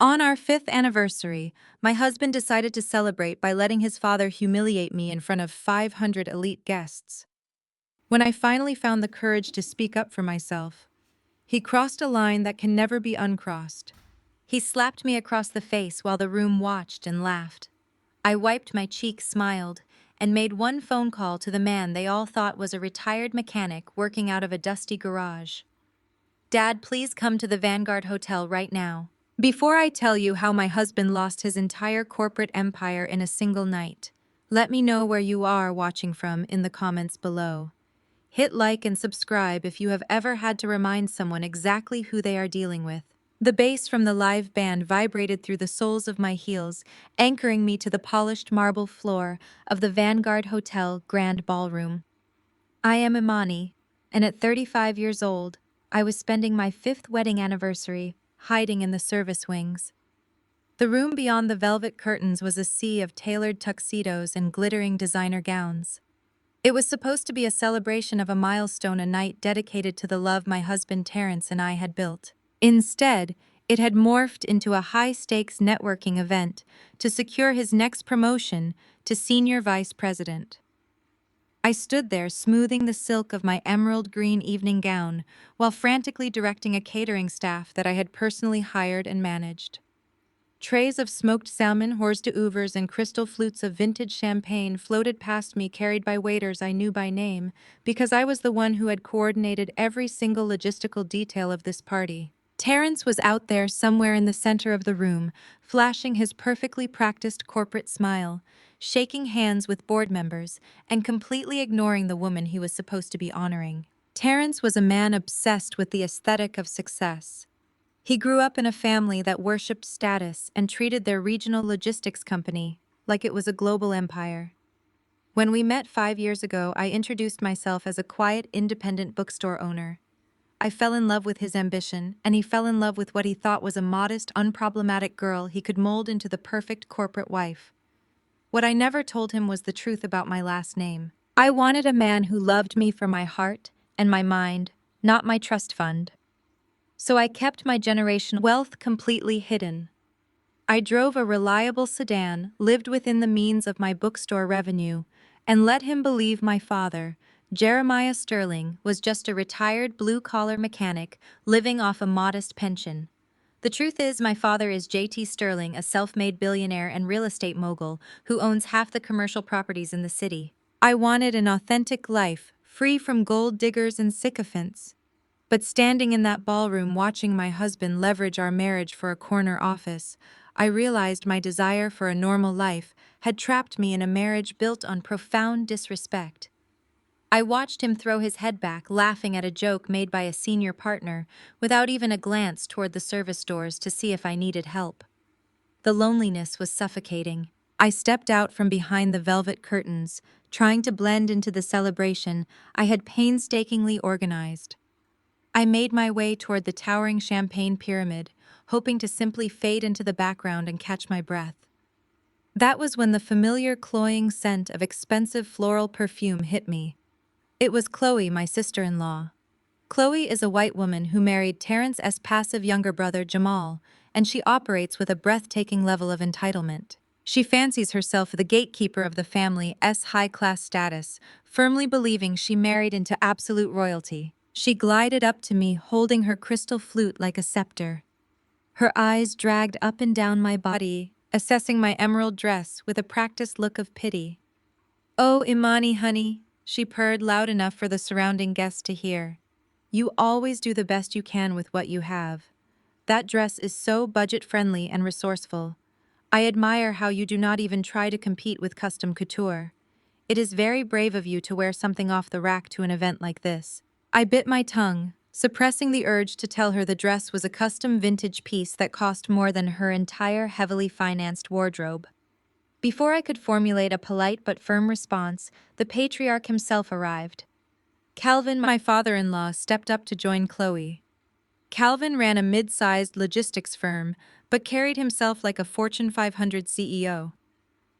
On our 5th anniversary, my husband decided to celebrate by letting his father humiliate me in front of 500 elite guests. When I finally found the courage to speak up for myself, he crossed a line that can never be uncrossed. He slapped me across the face while the room watched and laughed. I wiped my cheek, smiled, and made one phone call to the man they all thought was a retired mechanic working out of a dusty garage. Dad, please come to the Vanguard Hotel right now. Before I tell you how my husband lost his entire corporate empire in a single night, let me know where you are watching from in the comments below. Hit like and subscribe if you have ever had to remind someone exactly who they are dealing with. The bass from the live band vibrated through the soles of my heels, anchoring me to the polished marble floor of the Vanguard Hotel Grand Ballroom. I am Imani, and at 35 years old, I was spending my 5th wedding anniversary hiding in the service wings. The room beyond the velvet curtains was a sea of tailored tuxedos and glittering designer gowns. It was supposed to be a celebration of a milestone, a night dedicated to the love my husband Terrence and I had built. Instead, it had morphed into a high-stakes networking event to secure his next promotion to senior vice president. I stood there smoothing the silk of my emerald green evening gown while frantically directing a catering staff that I had personally hired and managed. Trays of smoked salmon, hors d'oeuvres, and crystal flutes of vintage champagne floated past me, carried by waiters I knew by name, because I was the one who had coordinated every single logistical detail of this party. Terrence was out there somewhere in the center of the room, flashing his perfectly practiced corporate smile, shaking hands with board members, and completely ignoring the woman he was supposed to be honoring. Terrence was a man obsessed with the aesthetic of success. He grew up in a family that worshipped status and treated their regional logistics company like it was a global empire. When we met 5 years ago, I introduced myself as a quiet, independent bookstore owner. I fell in love with his ambition, and he fell in love with what he thought was a modest, unproblematic girl he could mold into the perfect corporate wife. What I never told him was the truth about my last name. I wanted a man who loved me for my heart and my mind, not my trust fund. So I kept my generational wealth completely hidden. I drove a reliable sedan, lived within the means of my bookstore revenue, and let him believe my father, Jeremiah Sterling, was just a retired blue-collar mechanic living off a modest pension. The truth is, my father is J.T. Sterling, a self-made billionaire and real estate mogul who owns half the commercial properties in the city. I wanted an authentic life, free from gold diggers and sycophants. But standing in that ballroom watching my husband leverage our marriage for a corner office, I realized my desire for a normal life had trapped me in a marriage built on profound disrespect. I watched him throw his head back, laughing at a joke made by a senior partner, without even a glance toward the service doors to see if I needed help. The loneliness was suffocating. I stepped out from behind the velvet curtains, trying to blend into the celebration I had painstakingly organized. I made my way toward the towering champagne pyramid, hoping to simply fade into the background and catch my breath. That was when the familiar cloying scent of expensive floral perfume hit me. It was Chloe, my sister-in-law. Chloe is a white woman who married Terrence's passive younger brother Jamal, and she operates with a breathtaking level of entitlement. She fancies herself the gatekeeper of the family's high-class status, firmly believing she married into absolute royalty. She glided up to me, holding her crystal flute like a scepter. Her eyes dragged up and down my body, assessing my emerald dress with a practiced look of pity. "Oh, Imani, honey," she purred loud enough for the surrounding guests to hear. "You always do the best you can with what you have. That dress is so budget-friendly and resourceful. I admire how you do not even try to compete with custom couture. It is very brave of you to wear something off the rack to an event like this." I bit my tongue, suppressing the urge to tell her the dress was a custom vintage piece that cost more than her entire heavily financed wardrobe. Before I could formulate a polite but firm response, the patriarch himself arrived. Calvin, my father-in-law, stepped up to join Chloe. Calvin ran a mid-sized logistics firm, but carried himself like a Fortune 500 CEO.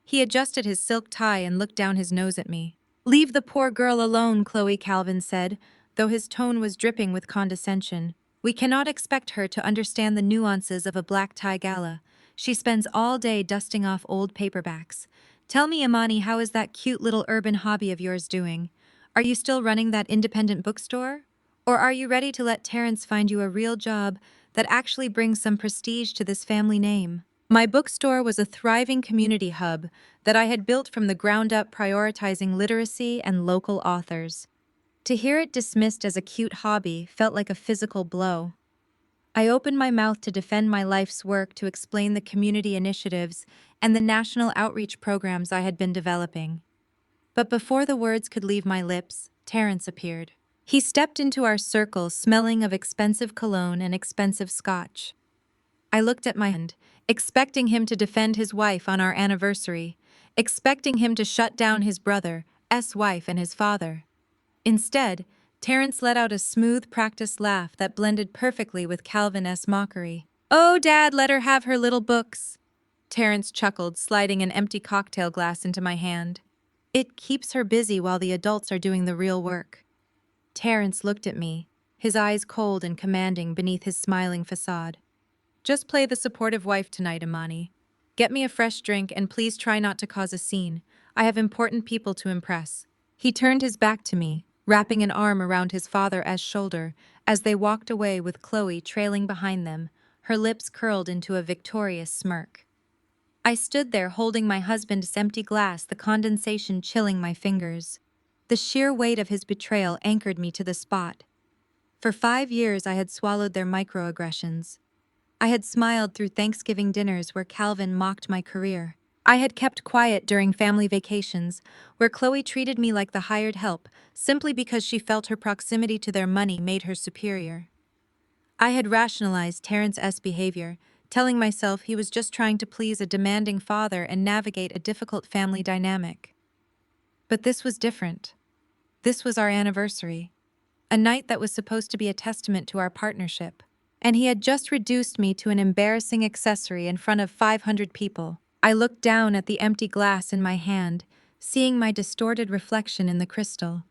He adjusted his silk tie and looked down his nose at me. "Leave the poor girl alone," Chloe, Calvin said, though his tone was dripping with condescension. We cannot expect her to understand the nuances of a black tie gala. She spends all day dusting off old paperbacks. Tell me, Imani, how is that cute little urban hobby of yours doing? Are you still running that independent bookstore? Or are you ready to let Terrence find you a real job that actually brings some prestige to this family name? My bookstore was a thriving community hub that I had built from the ground up, prioritizing literacy and local authors. To hear it dismissed as a cute hobby felt like a physical blow. I opened my mouth to defend my life's work, to explain the community initiatives and the national outreach programs I had been developing. But before the words could leave my lips, Terrence appeared. He stepped into our circle, smelling of expensive cologne and expensive scotch. I looked at my hand, expecting him to defend his wife on our anniversary, expecting him to shut down his brother's wife and his father. Instead, Terrence let out a smooth, practiced laugh that blended perfectly with Calvin's mockery. "Oh, Dad, let her have her little books." Terrence chuckled, sliding an empty cocktail glass into my hand. "It keeps her busy while the adults are doing the real work." Terrence looked at me, his eyes cold and commanding beneath his smiling facade. "Just play the supportive wife tonight, Imani. Get me a fresh drink and please try not to cause a scene. I have important people to impress." He turned his back to me, wrapping an arm around his father's shoulder as they walked away with Chloe trailing behind them, her lips curled into a victorious smirk. I stood there holding my husband's empty glass, the condensation chilling my fingers. The sheer weight of his betrayal anchored me to the spot. For 5 years I had swallowed their microaggressions. I had smiled through Thanksgiving dinners where Calvin mocked my career. I had kept quiet during family vacations, where Chloe treated me like the hired help, simply because she felt her proximity to their money made her superior. I had rationalized Terrence's behavior, telling myself he was just trying to please a demanding father and navigate a difficult family dynamic. But this was different. This was our anniversary, a night that was supposed to be a testament to our partnership. And he had just reduced me to an embarrassing accessory in front of 500 people. I looked down at the empty glass in my hand, seeing my distorted reflection in the crystal.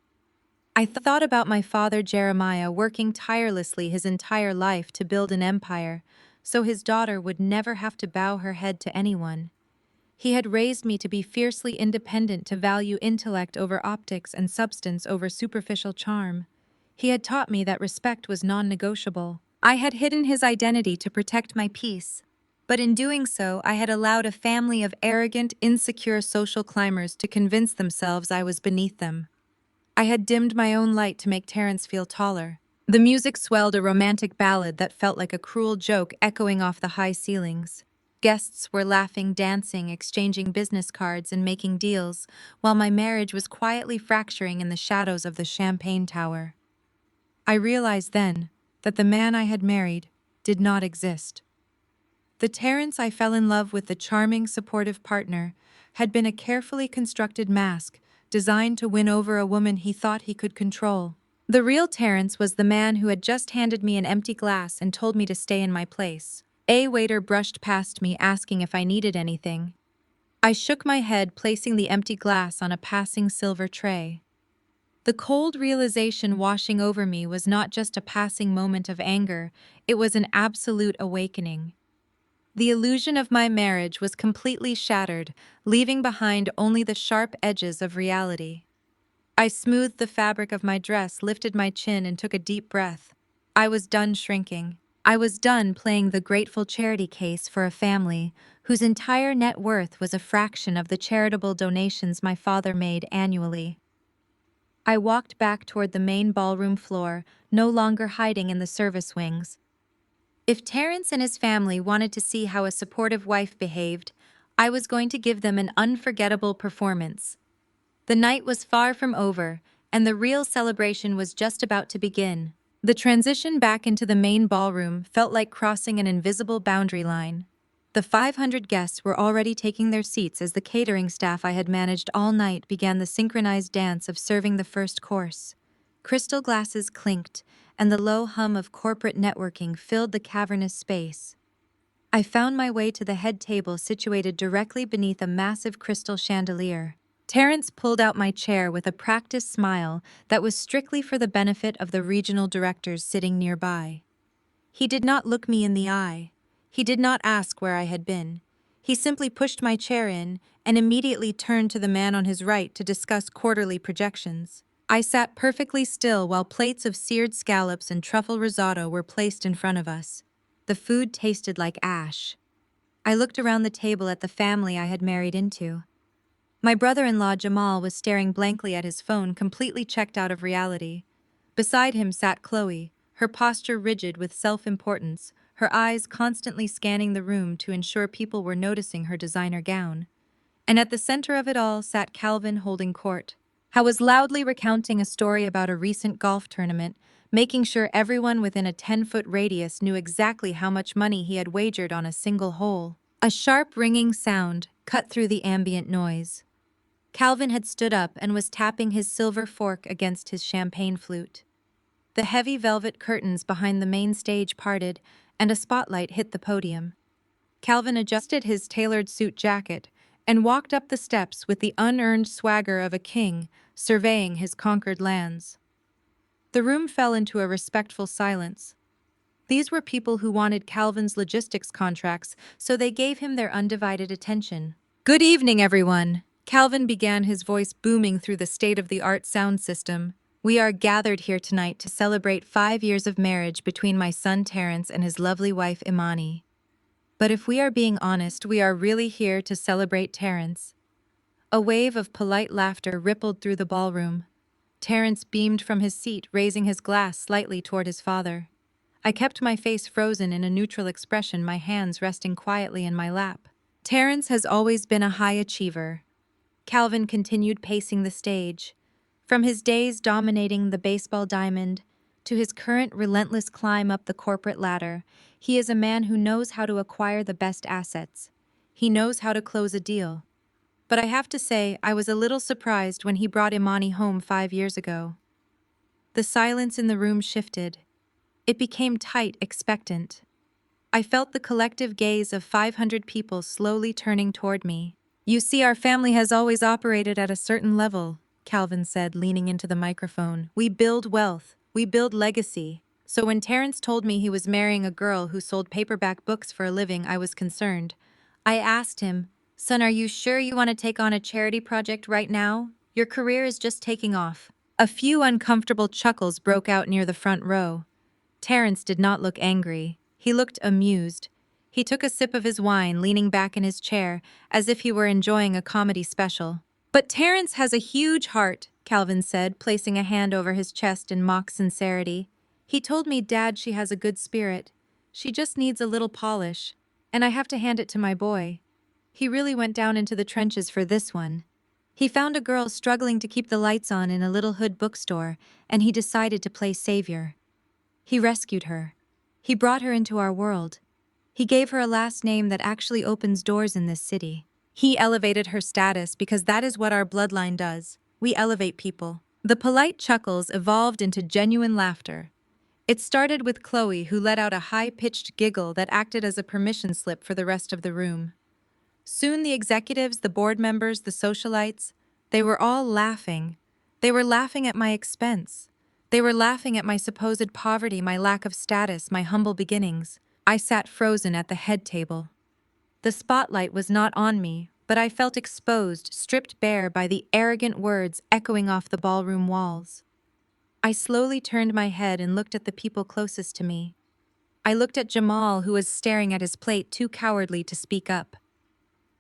I thought about my father Jeremiah working tirelessly his entire life to build an empire, so his daughter would never have to bow her head to anyone. He had raised me to be fiercely independent, to value intellect over optics and substance over superficial charm. He had taught me that respect was non-negotiable. I had hidden his identity to protect my peace, but in doing so, I had allowed a family of arrogant, insecure social climbers to convince themselves I was beneath them. I had dimmed my own light to make Terrence feel taller. The music swelled, a romantic ballad that felt like a cruel joke echoing off the high ceilings. Guests were laughing, dancing, exchanging business cards, and making deals, while my marriage was quietly fracturing in the shadows of the champagne tower. I realized then that the man I had married did not exist. The Terrence I fell in love with, the charming, supportive partner, had been a carefully constructed mask designed to win over a woman he thought he could control. The real Terrence was the man who had just handed me an empty glass and told me to stay in my place. A waiter brushed past me, asking if I needed anything. I shook my head, placing the empty glass on a passing silver tray. The cold realization washing over me was not just a passing moment of anger, it was an absolute awakening. The illusion of my marriage was completely shattered, leaving behind only the sharp edges of reality. I smoothed the fabric of my dress, lifted my chin, and took a deep breath. I was done shrinking. I was done playing the grateful charity case for a family whose entire net worth was a fraction of the charitable donations my father made annually. I walked back toward the main ballroom floor, no longer hiding in the service wings. If Terrence and his family wanted to see how a supportive wife behaved, I was going to give them an unforgettable performance. The night was far from over, and the real celebration was just about to begin. The transition back into the main ballroom felt like crossing an invisible boundary line. The 500 guests were already taking their seats as the catering staff I had managed all night began the synchronized dance of serving the first course. Crystal glasses clinked, and the low hum of corporate networking filled the cavernous space. I found my way to the head table, situated directly beneath a massive crystal chandelier. Terrence pulled out my chair with a practiced smile that was strictly for the benefit of the regional directors sitting nearby. He did not look me in the eye. He did not ask where I had been. He simply pushed my chair in and immediately turned to the man on his right to discuss quarterly projections. I sat perfectly still while plates of seared scallops and truffle risotto were placed in front of us. The food tasted like ash. I looked around the table at the family I had married into. My brother-in-law Jamal was staring blankly at his phone, completely checked out of reality. Beside him sat Chloe, her posture rigid with self-importance, her eyes constantly scanning the room to ensure people were noticing her designer gown. And at the center of it all sat Calvin holding court. I was loudly recounting a story about a recent golf tournament, making sure everyone within a 10-foot radius knew exactly how much money he had wagered on a single hole. A sharp ringing sound cut through the ambient noise. Calvin had stood up and was tapping his silver fork against his champagne flute. The heavy velvet curtains behind the main stage parted, and a spotlight hit the podium. Calvin adjusted his tailored suit jacket and walked up the steps with the unearned swagger of a king surveying his conquered lands. The room fell into a respectful silence. These were people who wanted Calvin's logistics contracts, so they gave him their undivided attention. "Good evening, everyone," Calvin began, his voice booming through the state-of-the-art sound system. "We are gathered here tonight to celebrate 5 years of marriage between my son Terrence and his lovely wife Imani. But if we are being honest, we are really here to celebrate Terrence." A wave of polite laughter rippled through the ballroom. Terrence beamed from his seat, raising his glass slightly toward his father. I kept my face frozen in a neutral expression, my hands resting quietly in my lap. "Terrence has always been a high achiever." Calvin continued pacing the stage. From his days dominating the baseball diamond to his current relentless climb up the corporate ladder, he is a man who knows how to acquire the best assets. He knows how to close a deal. But I have to say, I was a little surprised when he brought Imani home 5 years ago. The silence in the room shifted. It became tight, expectant. I felt the collective gaze of 500 people slowly turning toward me. "You see, our family has always operated at a certain level," Calvin said, leaning into the microphone. "We build wealth. We build legacy." So when Terrence told me he was marrying a girl who sold paperback books for a living, I was concerned. I asked him, "Son, are you sure you want to take on a charity project right now? Your career is just taking off." A few uncomfortable chuckles broke out near the front row. Terrence did not look angry. He looked amused. He took a sip of his wine, leaning back in his chair, as if he were enjoying a comedy special. "But Terrence has a huge heart," Calvin said, placing a hand over his chest in mock sincerity. "He told me, Dad, she has a good spirit. She just needs a little polish. And I have to hand it to my boy. He really went down into the trenches for this one. He found a girl struggling to keep the lights on in a little hood bookstore, and he decided to play savior. He rescued her. He brought her into our world. He gave her a last name that actually opens doors in this city. He elevated her status because that is what our bloodline does. We elevate people." The polite chuckles evolved into genuine laughter. It started with Chloe, who let out a high-pitched giggle that acted as a permission slip for the rest of the room. Soon the executives, the board members, the socialites, they were all laughing. They were laughing at my expense. They were laughing at my supposed poverty, my lack of status, my humble beginnings. I sat frozen at the head table. The spotlight was not on me, but I felt exposed, stripped bare by the arrogant words echoing off the ballroom walls. I slowly turned my head and looked at the people closest to me. I looked at Jamal, who was staring at his plate, too cowardly to speak up.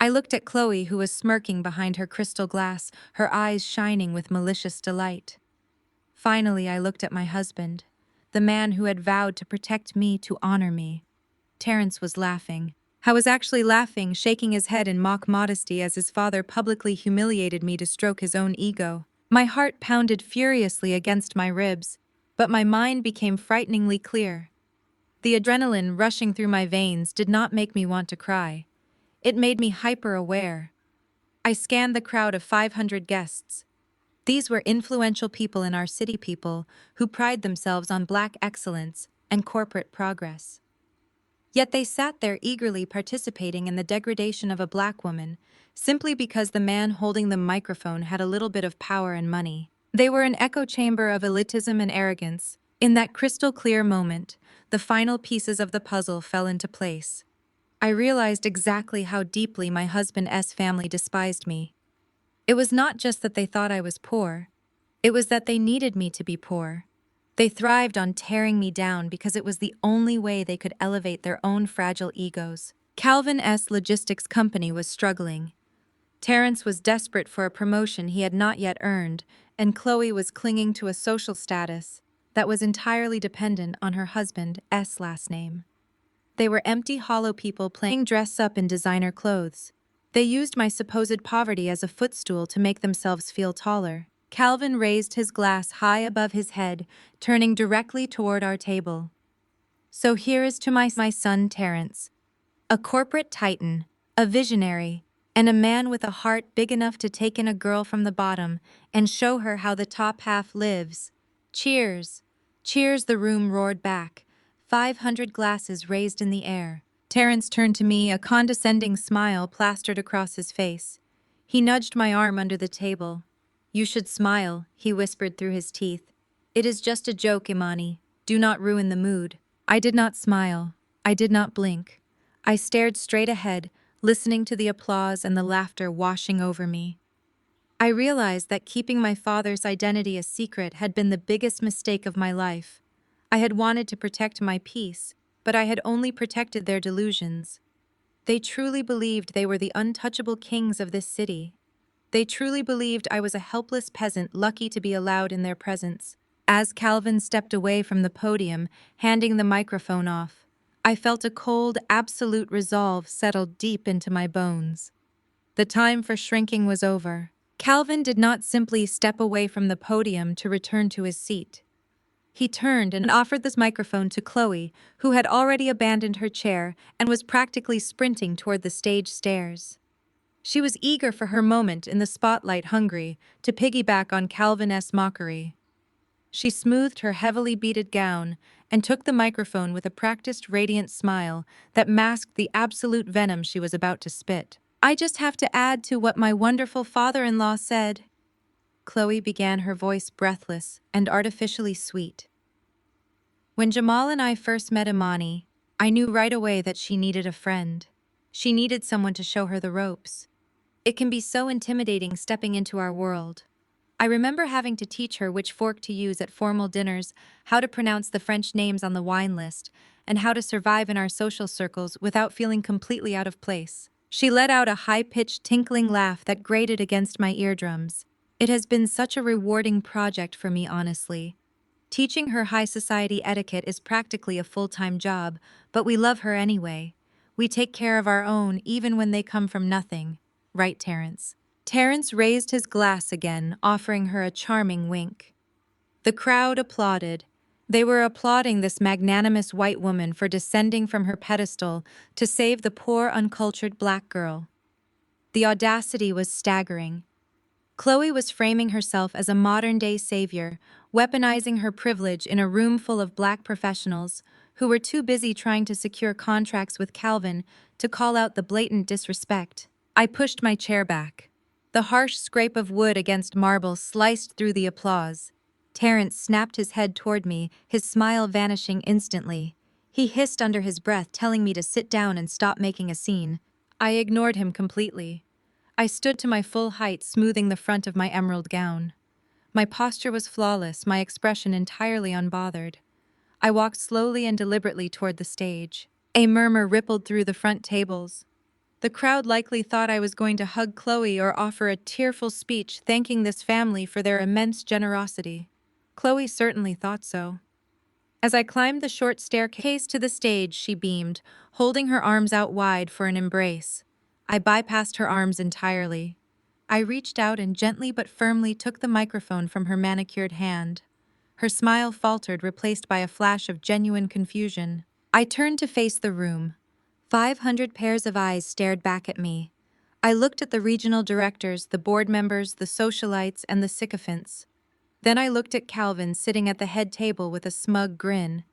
I looked at Chloe, who was smirking behind her crystal glass, her eyes shining with malicious delight. Finally, I looked at my husband, the man who had vowed to protect me, to honor me. Terrence was laughing. I was actually laughing, shaking his head in mock modesty as his father publicly humiliated me to stroke his own ego. My heart pounded furiously against my ribs, but my mind became frighteningly clear. The adrenaline rushing through my veins did not make me want to cry. It made me hyper-aware. I scanned the crowd of 500 guests. These were influential people in our city, people who pride themselves on Black excellence and corporate progress. Yet they sat there eagerly participating in the degradation of a Black woman, simply because the man holding the microphone had a little bit of power and money. They were an echo chamber of elitism and arrogance, In that crystal clear moment, the final pieces of the puzzle fell into place. I realized exactly how deeply my husband's family despised me. It was not just that they thought I was poor, it was that they needed me to be poor. They thrived on tearing me down because it was the only way they could elevate their own fragile egos. Calvin's logistics company was struggling. Terrence was desperate for a promotion he had not yet earned, and Chloe was clinging to a social status that was entirely dependent on her husband's last name. They were empty, hollow people playing dress up in designer clothes. They used my supposed poverty as a footstool to make themselves feel taller. Calvin raised his glass high above his head, turning directly toward our table. So here is to my son Terrence, a corporate titan, a visionary, and a man with a heart big enough to take in a girl from the bottom and show her how the top half lives. Cheers! Cheers, the room roared back. 500 glasses raised in the air. Terrence turned to me, a condescending smile plastered across his face. He nudged my arm under the table. You should smile, he whispered through his teeth. It is just a joke, Imani. Do not ruin the mood. I did not smile. I did not blink. I stared straight ahead, listening to the applause and the laughter washing over me. I realized that keeping my father's identity a secret had been the biggest mistake of my life. I had wanted to protect my peace, but I had only protected their delusions. They truly believed they were the untouchable kings of this city. They truly believed I was a helpless peasant lucky to be allowed in their presence. As Calvin stepped away from the podium, handing the microphone off, I felt a cold, absolute resolve settle deep into my bones. The time for shrinking was over. Calvin did not simply step away from the podium to return to his seat. He turned and offered this microphone to Chloe, who had already abandoned her chair and was practically sprinting toward the stage stairs. She was eager for her moment in the spotlight, hungry to piggyback on Calvin's mockery. She smoothed her heavily beaded gown and took the microphone with a practiced, radiant smile that masked the absolute venom she was about to spit. I just have to add to what my wonderful father-in-law said. Chloe began, her voice breathless and artificially sweet. When Jamal and I first met Imani, I knew right away that she needed a friend. She needed someone to show her the ropes. It can be so intimidating stepping into our world. I remember having to teach her which fork to use at formal dinners, how to pronounce the French names on the wine list, and how to survive in our social circles without feeling completely out of place. She let out a high-pitched, tinkling laugh that grated against my eardrums. It has been such a rewarding project for me, honestly. Teaching her high society etiquette is practically a full-time job, but we love her anyway. We take care of our own even when they come from nothing. Right, Terrence? Terrence raised his glass again, offering her a charming wink. The crowd applauded. They were applauding this magnanimous white woman for descending from her pedestal to save the poor, uncultured black girl. The audacity was staggering. Chloe was framing herself as a modern-day savior, weaponizing her privilege in a room full of black professionals who were too busy trying to secure contracts with Calvin to call out the blatant disrespect. I pushed my chair back. The harsh scrape of wood against marble sliced through the applause. Terrence snapped his head toward me, his smile vanishing instantly. He hissed under his breath, telling me to sit down and stop making a scene. I ignored him completely. I stood to my full height, smoothing the front of my emerald gown. My posture was flawless, my expression entirely unbothered. I walked slowly and deliberately toward the stage. A murmur rippled through the front tables. The crowd likely thought I was going to hug Chloe or offer a tearful speech thanking this family for their immense generosity. Chloe certainly thought so. As I climbed the short staircase to the stage, she beamed, holding her arms out wide for an embrace. I bypassed her arms entirely. I reached out and gently but firmly took the microphone from her manicured hand. Her smile faltered, replaced by a flash of genuine confusion. I turned to face the room. 500 pairs of eyes stared back at me. I looked at the regional directors, the board members, the socialites, and the sycophants. Then I looked at Calvin sitting at the head table with a smug grin.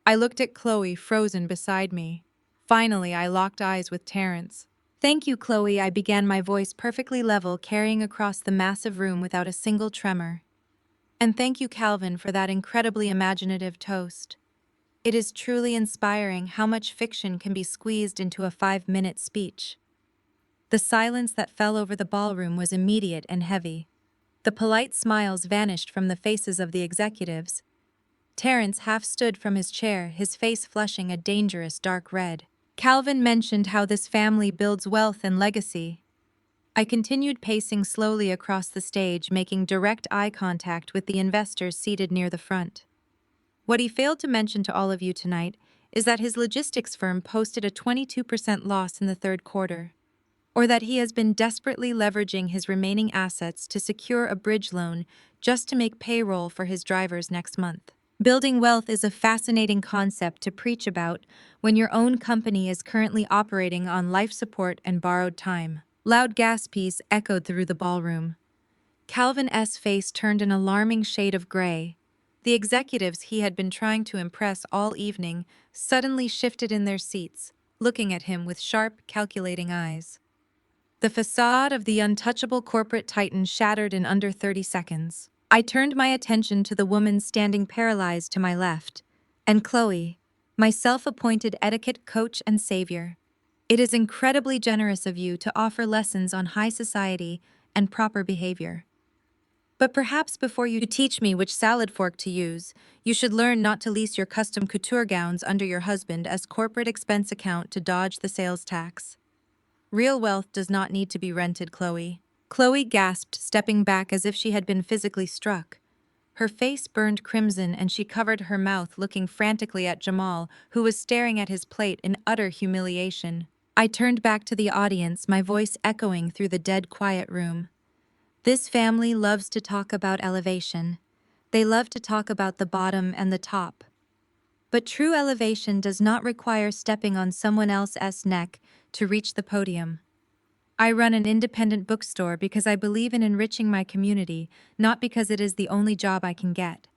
I looked at Chloe frozen beside me. Finally, I locked eyes with Terrence. Thank you, Chloe, I began, my voice perfectly level, carrying across the massive room without a single tremor. And thank you, Calvin, for that incredibly imaginative toast. It is truly inspiring how much fiction can be squeezed into a 5-minute speech. The silence that fell over the ballroom was immediate and heavy. The polite smiles vanished from the faces of the executives. Terence half stood from his chair, his face flushing a dangerous dark red. Calvin mentioned how this family builds wealth and legacy. I continued pacing slowly across the stage, making direct eye contact with the investors seated near the front. What he failed to mention to all of you tonight is that his logistics firm posted a 22% loss in the third quarter, or that he has been desperately leveraging his remaining assets to secure a bridge loan just to make payroll for his drivers next month. Building wealth is a fascinating concept to preach about when your own company is currently operating on life support and borrowed time. Loud gasps echoed through the ballroom. Calvin S.'s face turned an alarming shade of gray. The executives he had been trying to impress all evening suddenly shifted in their seats, looking at him with sharp, calculating eyes. The facade of the untouchable corporate titan shattered in under 30 seconds. I turned my attention to the woman standing paralyzed to my left, and Chloe, my self-appointed etiquette coach and savior. It is incredibly generous of you to offer lessons on high society and proper behavior. But perhaps before you teach me which salad fork to use, you should learn not to lease your custom couture gowns under your husband as corporate expense account to dodge the sales tax. Real wealth does not need to be rented, Chloe. Chloe gasped, stepping back as if she had been physically struck. Her face burned crimson and she covered her mouth, looking frantically at Jamal, who was staring at his plate in utter humiliation. I turned back to the audience, my voice echoing through the dead quiet room. This family loves to talk about elevation. They love to talk about the bottom and the top. But true elevation does not require stepping on someone else's neck to reach the podium. I run an independent bookstore because I believe in enriching my community, not because it is the only job I can get.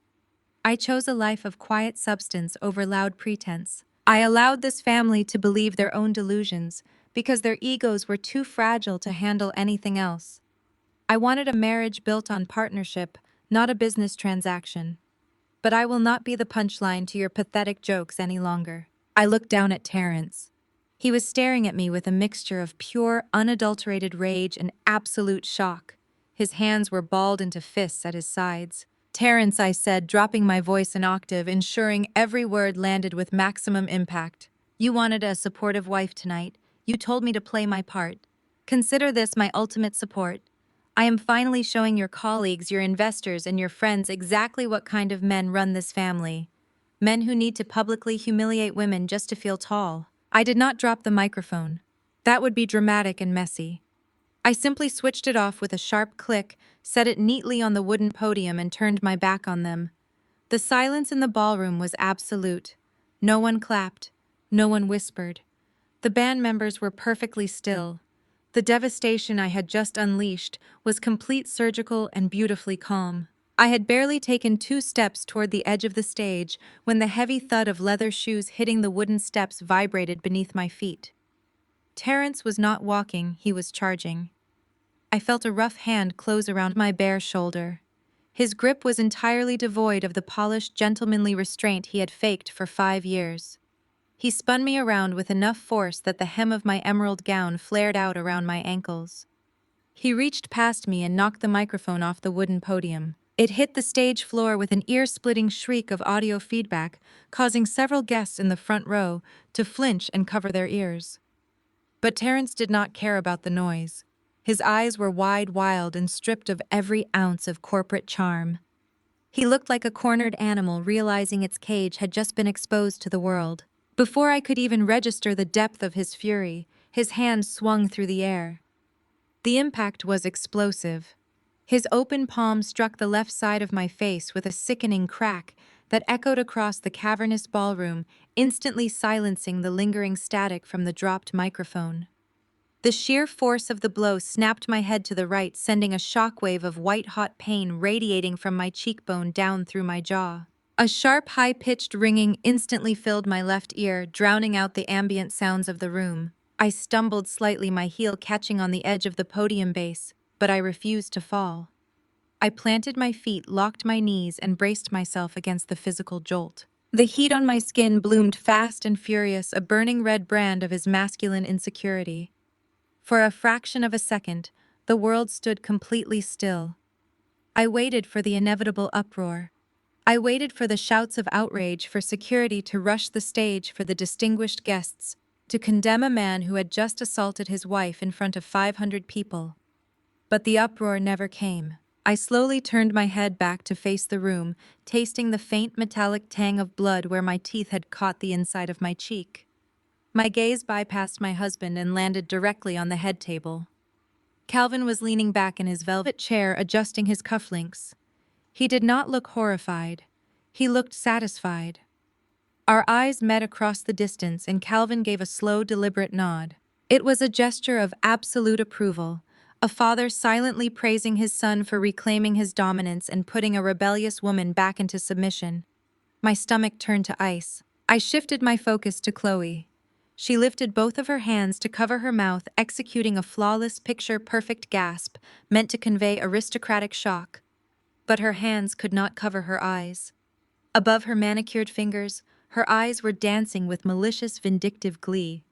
I chose a life of quiet substance over loud pretense. I allowed this family to believe their own delusions because their egos were too fragile to handle anything else. I wanted a marriage built on partnership, not a business transaction. But I will not be the punchline to your pathetic jokes any longer. I looked down at Terence. He was staring at me with a mixture of pure, unadulterated rage and absolute shock. His hands were balled into fists at his sides. Terence, I said, dropping my voice an octave, ensuring every word landed with maximum impact. You wanted a supportive wife tonight. You told me to play my part. Consider this my ultimate support. I am finally showing your colleagues, your investors, and your friends exactly what kind of men run this family. Men who need to publicly humiliate women just to feel tall. I did not drop the microphone. That would be dramatic and messy. I simply switched it off with a sharp click, set it neatly on the wooden podium, and turned my back on them. The silence in the ballroom was absolute. No one clapped. No one whispered. The band members were perfectly still. The devastation I had just unleashed was complete, surgical, and beautifully calm. I had barely taken 2 steps toward the edge of the stage when the heavy thud of leather shoes hitting the wooden steps vibrated beneath my feet. Terence was not walking, he was charging. I felt a rough hand close around my bare shoulder. His grip was entirely devoid of the polished, gentlemanly restraint he had faked for 5 years. He spun me around with enough force that the hem of my emerald gown flared out around my ankles. He reached past me and knocked the microphone off the wooden podium. It hit the stage floor with an ear-splitting shriek of audio feedback, causing several guests in the front row to flinch and cover their ears. But Terence did not care about the noise. His eyes were wide, wild, and stripped of every ounce of corporate charm. He looked like a cornered animal realizing its cage had just been exposed to the world. Before I could even register the depth of his fury, his hand swung through the air. The impact was explosive. His open palm struck the left side of my face with a sickening crack that echoed across the cavernous ballroom, instantly silencing the lingering static from the dropped microphone. The sheer force of the blow snapped my head to the right, sending a shockwave of white-hot pain radiating from my cheekbone down through my jaw. A sharp, high-pitched ringing instantly filled my left ear, drowning out the ambient sounds of the room. I stumbled slightly, my heel catching on the edge of the podium base, but I refused to fall. I planted my feet, locked my knees, and braced myself against the physical jolt. The heat on my skin bloomed fast and furious, a burning red brand of his masculine insecurity. For a fraction of a second, the world stood completely still. I waited for the inevitable uproar. I waited for the shouts of outrage, for security to rush the stage, for the distinguished guests to condemn a man who had just assaulted his wife in front of 500 people. But the uproar never came. I slowly turned my head back to face the room, tasting the faint metallic tang of blood where my teeth had caught the inside of my cheek. My gaze bypassed my husband and landed directly on the head table. Calvin was leaning back in his velvet chair, adjusting his cufflinks. He did not look horrified. He looked satisfied. Our eyes met across the distance, and Calvin gave a slow, deliberate nod. It was a gesture of absolute approval, a father silently praising his son for reclaiming his dominance and putting a rebellious woman back into submission. My stomach turned to ice. I shifted my focus to Chloe. She lifted both of her hands to cover her mouth, executing a flawless, picture-perfect gasp meant to convey aristocratic shock. But her hands could not cover her eyes. Above her manicured fingers, her eyes were dancing with malicious, vindictive glee.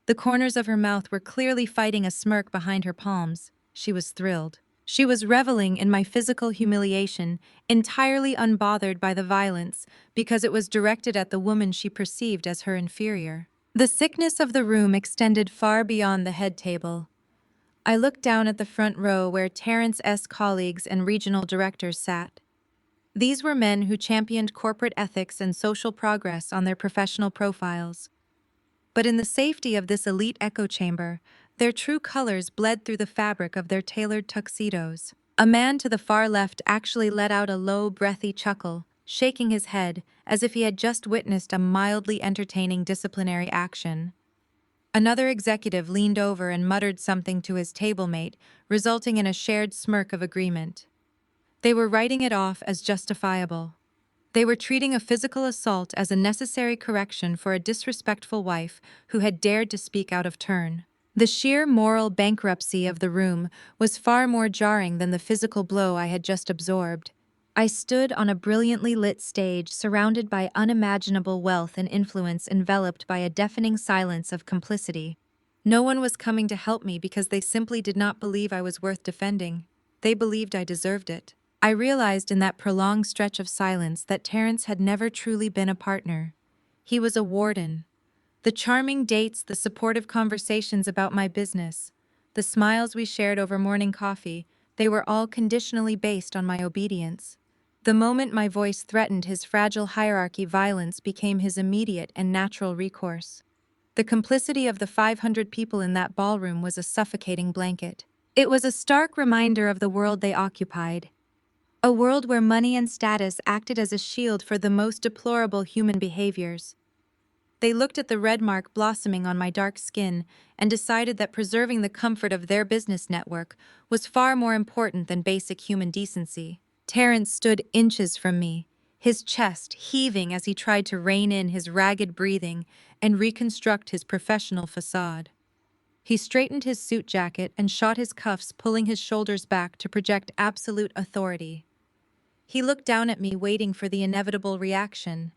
The corners of her mouth were clearly fighting a smirk behind her palms. She was thrilled. She was reveling in my physical humiliation, entirely unbothered by the violence, because it was directed at the woman she perceived as her inferior. The sickness of the room extended far beyond the head table. I looked down at the front row where Terrence's colleagues and regional directors sat. These were men who championed corporate ethics and social progress on their professional profiles. But in the safety of this elite echo chamber, their true colors bled through the fabric of their tailored tuxedos. A man to the far left actually let out a low, breathy chuckle, shaking his head as if he had just witnessed a mildly entertaining disciplinary action. Another executive leaned over and muttered something to his table-mate, resulting in a shared smirk of agreement. They were writing it off as justifiable. They were treating a physical assault as a necessary correction for a disrespectful wife who had dared to speak out of turn. The sheer moral bankruptcy of the room was far more jarring than the physical blow I had just absorbed. I stood on a brilliantly lit stage surrounded by unimaginable wealth and influence, enveloped by a deafening silence of complicity. No one was coming to help me because they simply did not believe I was worth defending. They believed I deserved it. I realized in that prolonged stretch of silence that Terrence had never truly been a partner. He was a warden. The charming dates, the supportive conversations about my business, the smiles we shared over morning coffee, they were all conditionally based on my obedience. The moment my voice threatened his fragile hierarchy, violence became his immediate and natural recourse. The complicity of the 500 people in that ballroom was a suffocating blanket. It was a stark reminder of the world they occupied. A world where money and status acted as a shield for the most deplorable human behaviors. They looked at the red mark blossoming on my dark skin and decided that preserving the comfort of their business network was far more important than basic human decency. Terrence stood inches from me, his chest heaving as he tried to rein in his ragged breathing and reconstruct his professional facade. He straightened his suit jacket and shot his cuffs, pulling his shoulders back to project absolute authority. He looked down at me, waiting for the inevitable reaction.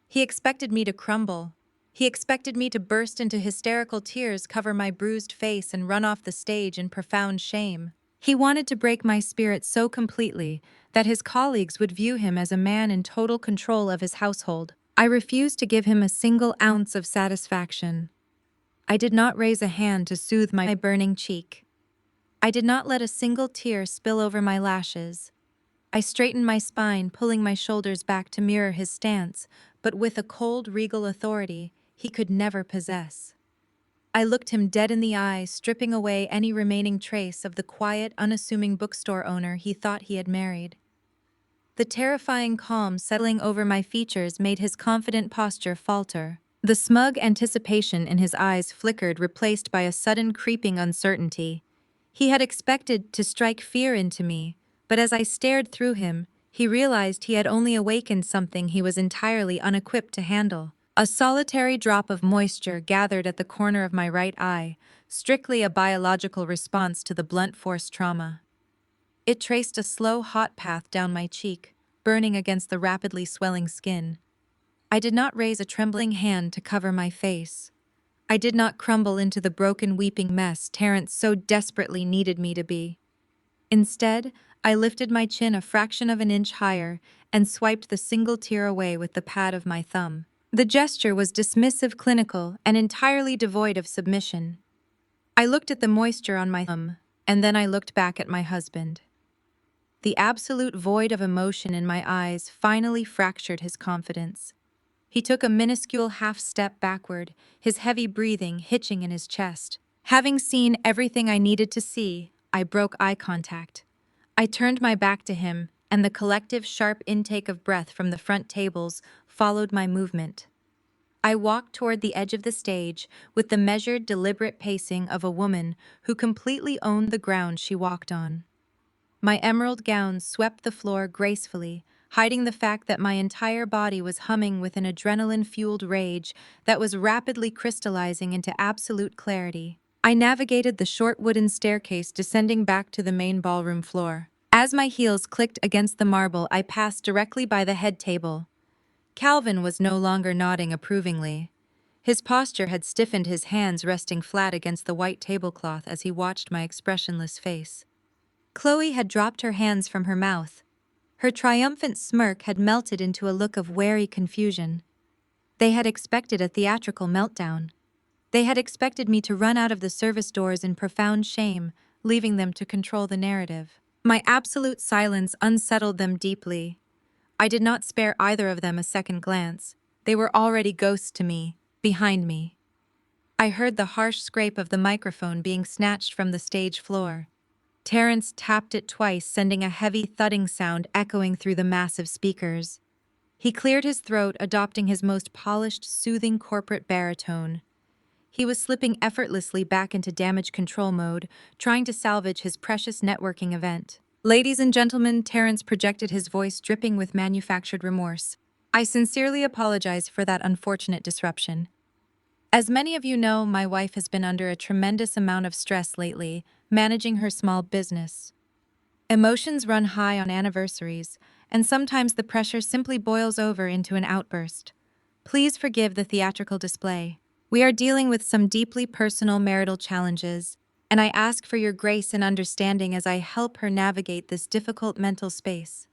He expected me to crumble. He expected me to burst into hysterical tears, cover my bruised face, and run off the stage in profound shame. He wanted to break my spirit so completely that his colleagues would view him as a man in total control of his household. I refused to give him a single ounce of satisfaction. I did not raise a hand to soothe my burning cheek. I did not let a single tear spill over my lashes. I straightened my spine, pulling my shoulders back to mirror his stance, but with a cold, regal authority he could never possess. I looked him dead in the eye, stripping away any remaining trace of the quiet, unassuming bookstore owner he thought he had married. The terrifying calm settling over my features made his confident posture falter. The smug anticipation in his eyes flickered, replaced by a sudden creeping uncertainty. He had expected to strike fear into me, but as I stared through him, he realized he had only awakened something he was entirely unequipped to handle. A solitary drop of moisture gathered at the corner of my right eye, strictly a biological response to the blunt force trauma. It traced a slow, hot path down my cheek, burning against the rapidly swelling skin. I did not raise a trembling hand to cover my face. I did not crumble into the broken, weeping mess Terrence so desperately needed me to be. Instead, I lifted my chin a fraction of an inch higher and swiped the single tear away with the pad of my thumb. The gesture was dismissive, clinical, and entirely devoid of submission. I looked at the moisture on my thumb, and then I looked back at my husband. The absolute void of emotion in my eyes finally fractured his confidence. He took a minuscule half-step backward, his heavy breathing hitching in his chest. Having seen everything I needed to see, I broke eye contact. I turned my back to him, and the collective sharp intake of breath from the front tables followed my movement. I walked toward the edge of the stage with the measured, deliberate pacing of a woman who completely owned the ground she walked on. My emerald gown swept the floor gracefully, hiding the fact that my entire body was humming with an adrenaline-fueled rage that was rapidly crystallizing into absolute clarity. I navigated the short wooden staircase descending back to the main ballroom floor. As my heels clicked against the marble, I passed directly by the head table. Calvin was no longer nodding approvingly. His posture had stiffened, his hands resting flat against the white tablecloth as he watched my expressionless face. Chloe had dropped her hands from her mouth. Her triumphant smirk had melted into a look of wary confusion. They had expected a theatrical meltdown. They had expected me to run out of the service doors in profound shame, leaving them to control the narrative. My absolute silence unsettled them deeply. I did not spare either of them a second glance. They were already ghosts to me, behind me. I heard the harsh scrape of the microphone being snatched from the stage floor. Terrence tapped it twice, sending a heavy thudding sound echoing through the massive speakers. He cleared his throat, adopting his most polished, soothing corporate baritone. He was slipping effortlessly back into damage control mode, trying to salvage his precious networking event. Ladies and gentlemen, Terrence projected, his voice dripping with manufactured remorse. I sincerely apologize for that unfortunate disruption. As many of you know, my wife has been under a tremendous amount of stress lately, managing her small business. Emotions run high on anniversaries, and sometimes the pressure simply boils over into an outburst. Please forgive the theatrical display. We are dealing with some deeply personal marital challenges, and I ask for your grace and understanding as I help her navigate this difficult mental space.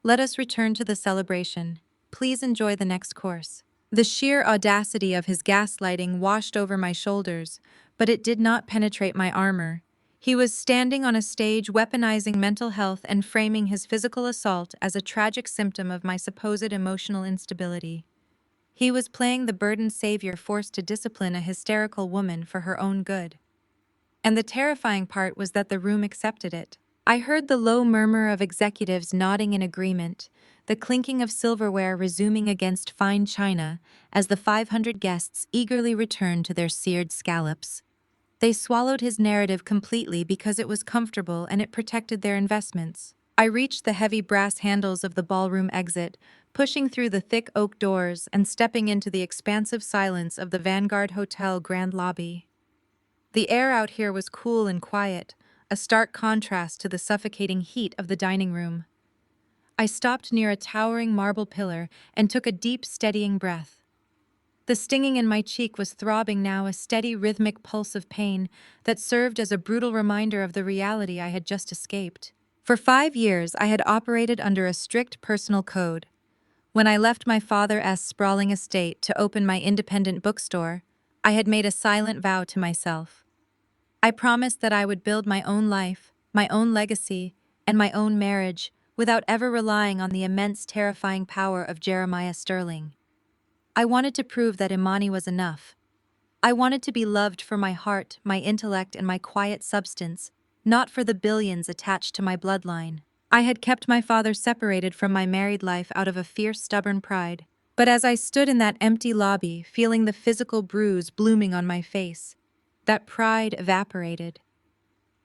Let us return to the celebration. Please enjoy the next course. The sheer audacity of his gaslighting washed over my shoulders, but it did not penetrate my armor. He was standing on a stage weaponizing mental health and framing his physical assault as a tragic symptom of my supposed emotional instability. He was playing the burdened savior forced to discipline a hysterical woman for her own good. And the terrifying part was that the room accepted it. I heard the low murmur of executives nodding in agreement, the clinking of silverware resuming against fine china as the 500 guests eagerly returned to their seared scallops. They swallowed his narrative completely because it was comfortable and it protected their investments. I reached the heavy brass handles of the ballroom exit, pushing through the thick oak doors and stepping into the expansive silence of the Vanguard Hotel grand lobby. The air out here was cool and quiet, a stark contrast to the suffocating heat of the dining room. I stopped near a towering marble pillar and took a deep, steadying breath. The stinging in my cheek was throbbing now, a steady, rhythmic pulse of pain that served as a brutal reminder of the reality I had just escaped. For 5 years, I had operated under a strict personal code. When I left my father's sprawling estate to open my independent bookstore, I had made a silent vow to myself. I promised that I would build my own life, my own legacy, and my own marriage without ever relying on the immense, terrifying power of Jeremiah Sterling. I wanted to prove that Imani was enough. I wanted to be loved for my heart, my intellect, and my quiet substance, not for the billions attached to my bloodline. I had kept my father separated from my married life out of a fierce, stubborn pride. But as I stood in that empty lobby, feeling the physical bruise blooming on my face, that pride evaporated.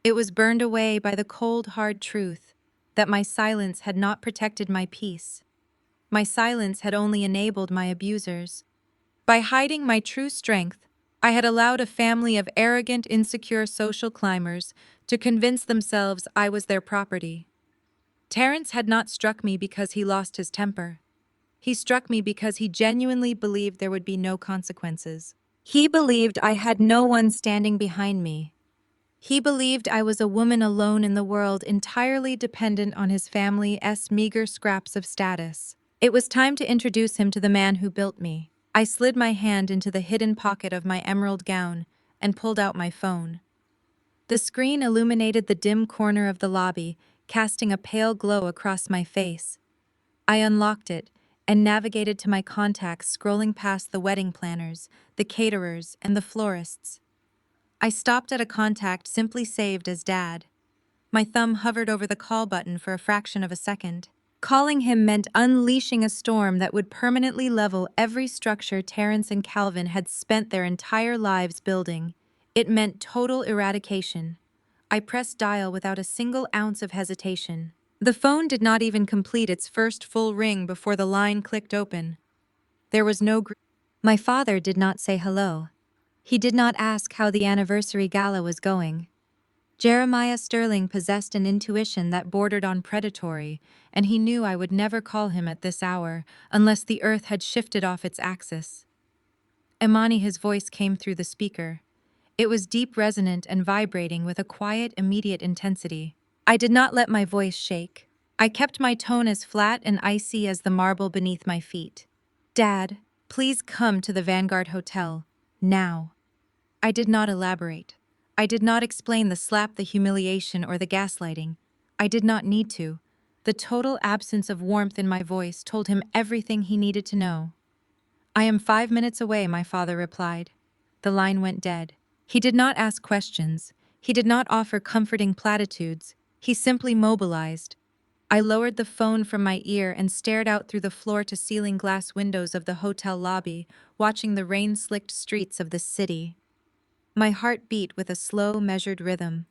It was burned away by the cold, hard truth that my silence had not protected my peace. My silence had only enabled my abusers. By hiding my true strength, I had allowed a family of arrogant, insecure social climbers to convince themselves I was their property. Terrence had not struck me because he lost his temper. He struck me because he genuinely believed there would be no consequences. He believed I had no one standing behind me. He believed I was a woman alone in the world, entirely dependent on his family's meager scraps of status. It was time to introduce him to the man who built me. I slid my hand into the hidden pocket of my emerald gown and pulled out my phone. The screen illuminated the dim corner of the lobby, casting a pale glow across my face. I unlocked it and navigated to my contacts, scrolling past the wedding planners, the caterers, and the florists. I stopped at a contact simply saved as Dad. My thumb hovered over the call button for a fraction of a second. Calling him meant unleashing a storm that would permanently level every structure Terrence and Calvin had spent their entire lives building. It meant total eradication. I pressed dial without a single ounce of hesitation. The phone did not even complete its first full ring before the line clicked open. There was no My father did not say hello. He did not ask how the anniversary gala was going. Jeremiah Sterling possessed an intuition that bordered on predatory, and he knew I would never call him at this hour unless the earth had shifted off its axis. Imani, his voice came through the speaker. It was deep, resonant, and vibrating with a quiet, immediate intensity. I did not let my voice shake. I kept my tone as flat and icy as the marble beneath my feet. Dad, please come to the Vanguard Hotel, now. I did not elaborate. I did not explain the slap, the humiliation, or the gaslighting. I did not need to. The total absence of warmth in my voice told him everything he needed to know. I am 5 minutes away, my father replied. The line went dead. He did not ask questions. He did not offer comforting platitudes. He simply mobilized. I lowered the phone from my ear and stared out through the floor-to-ceiling glass windows of the hotel lobby, watching the rain-slicked streets of the city. My heart beat with a slow, measured rhythm.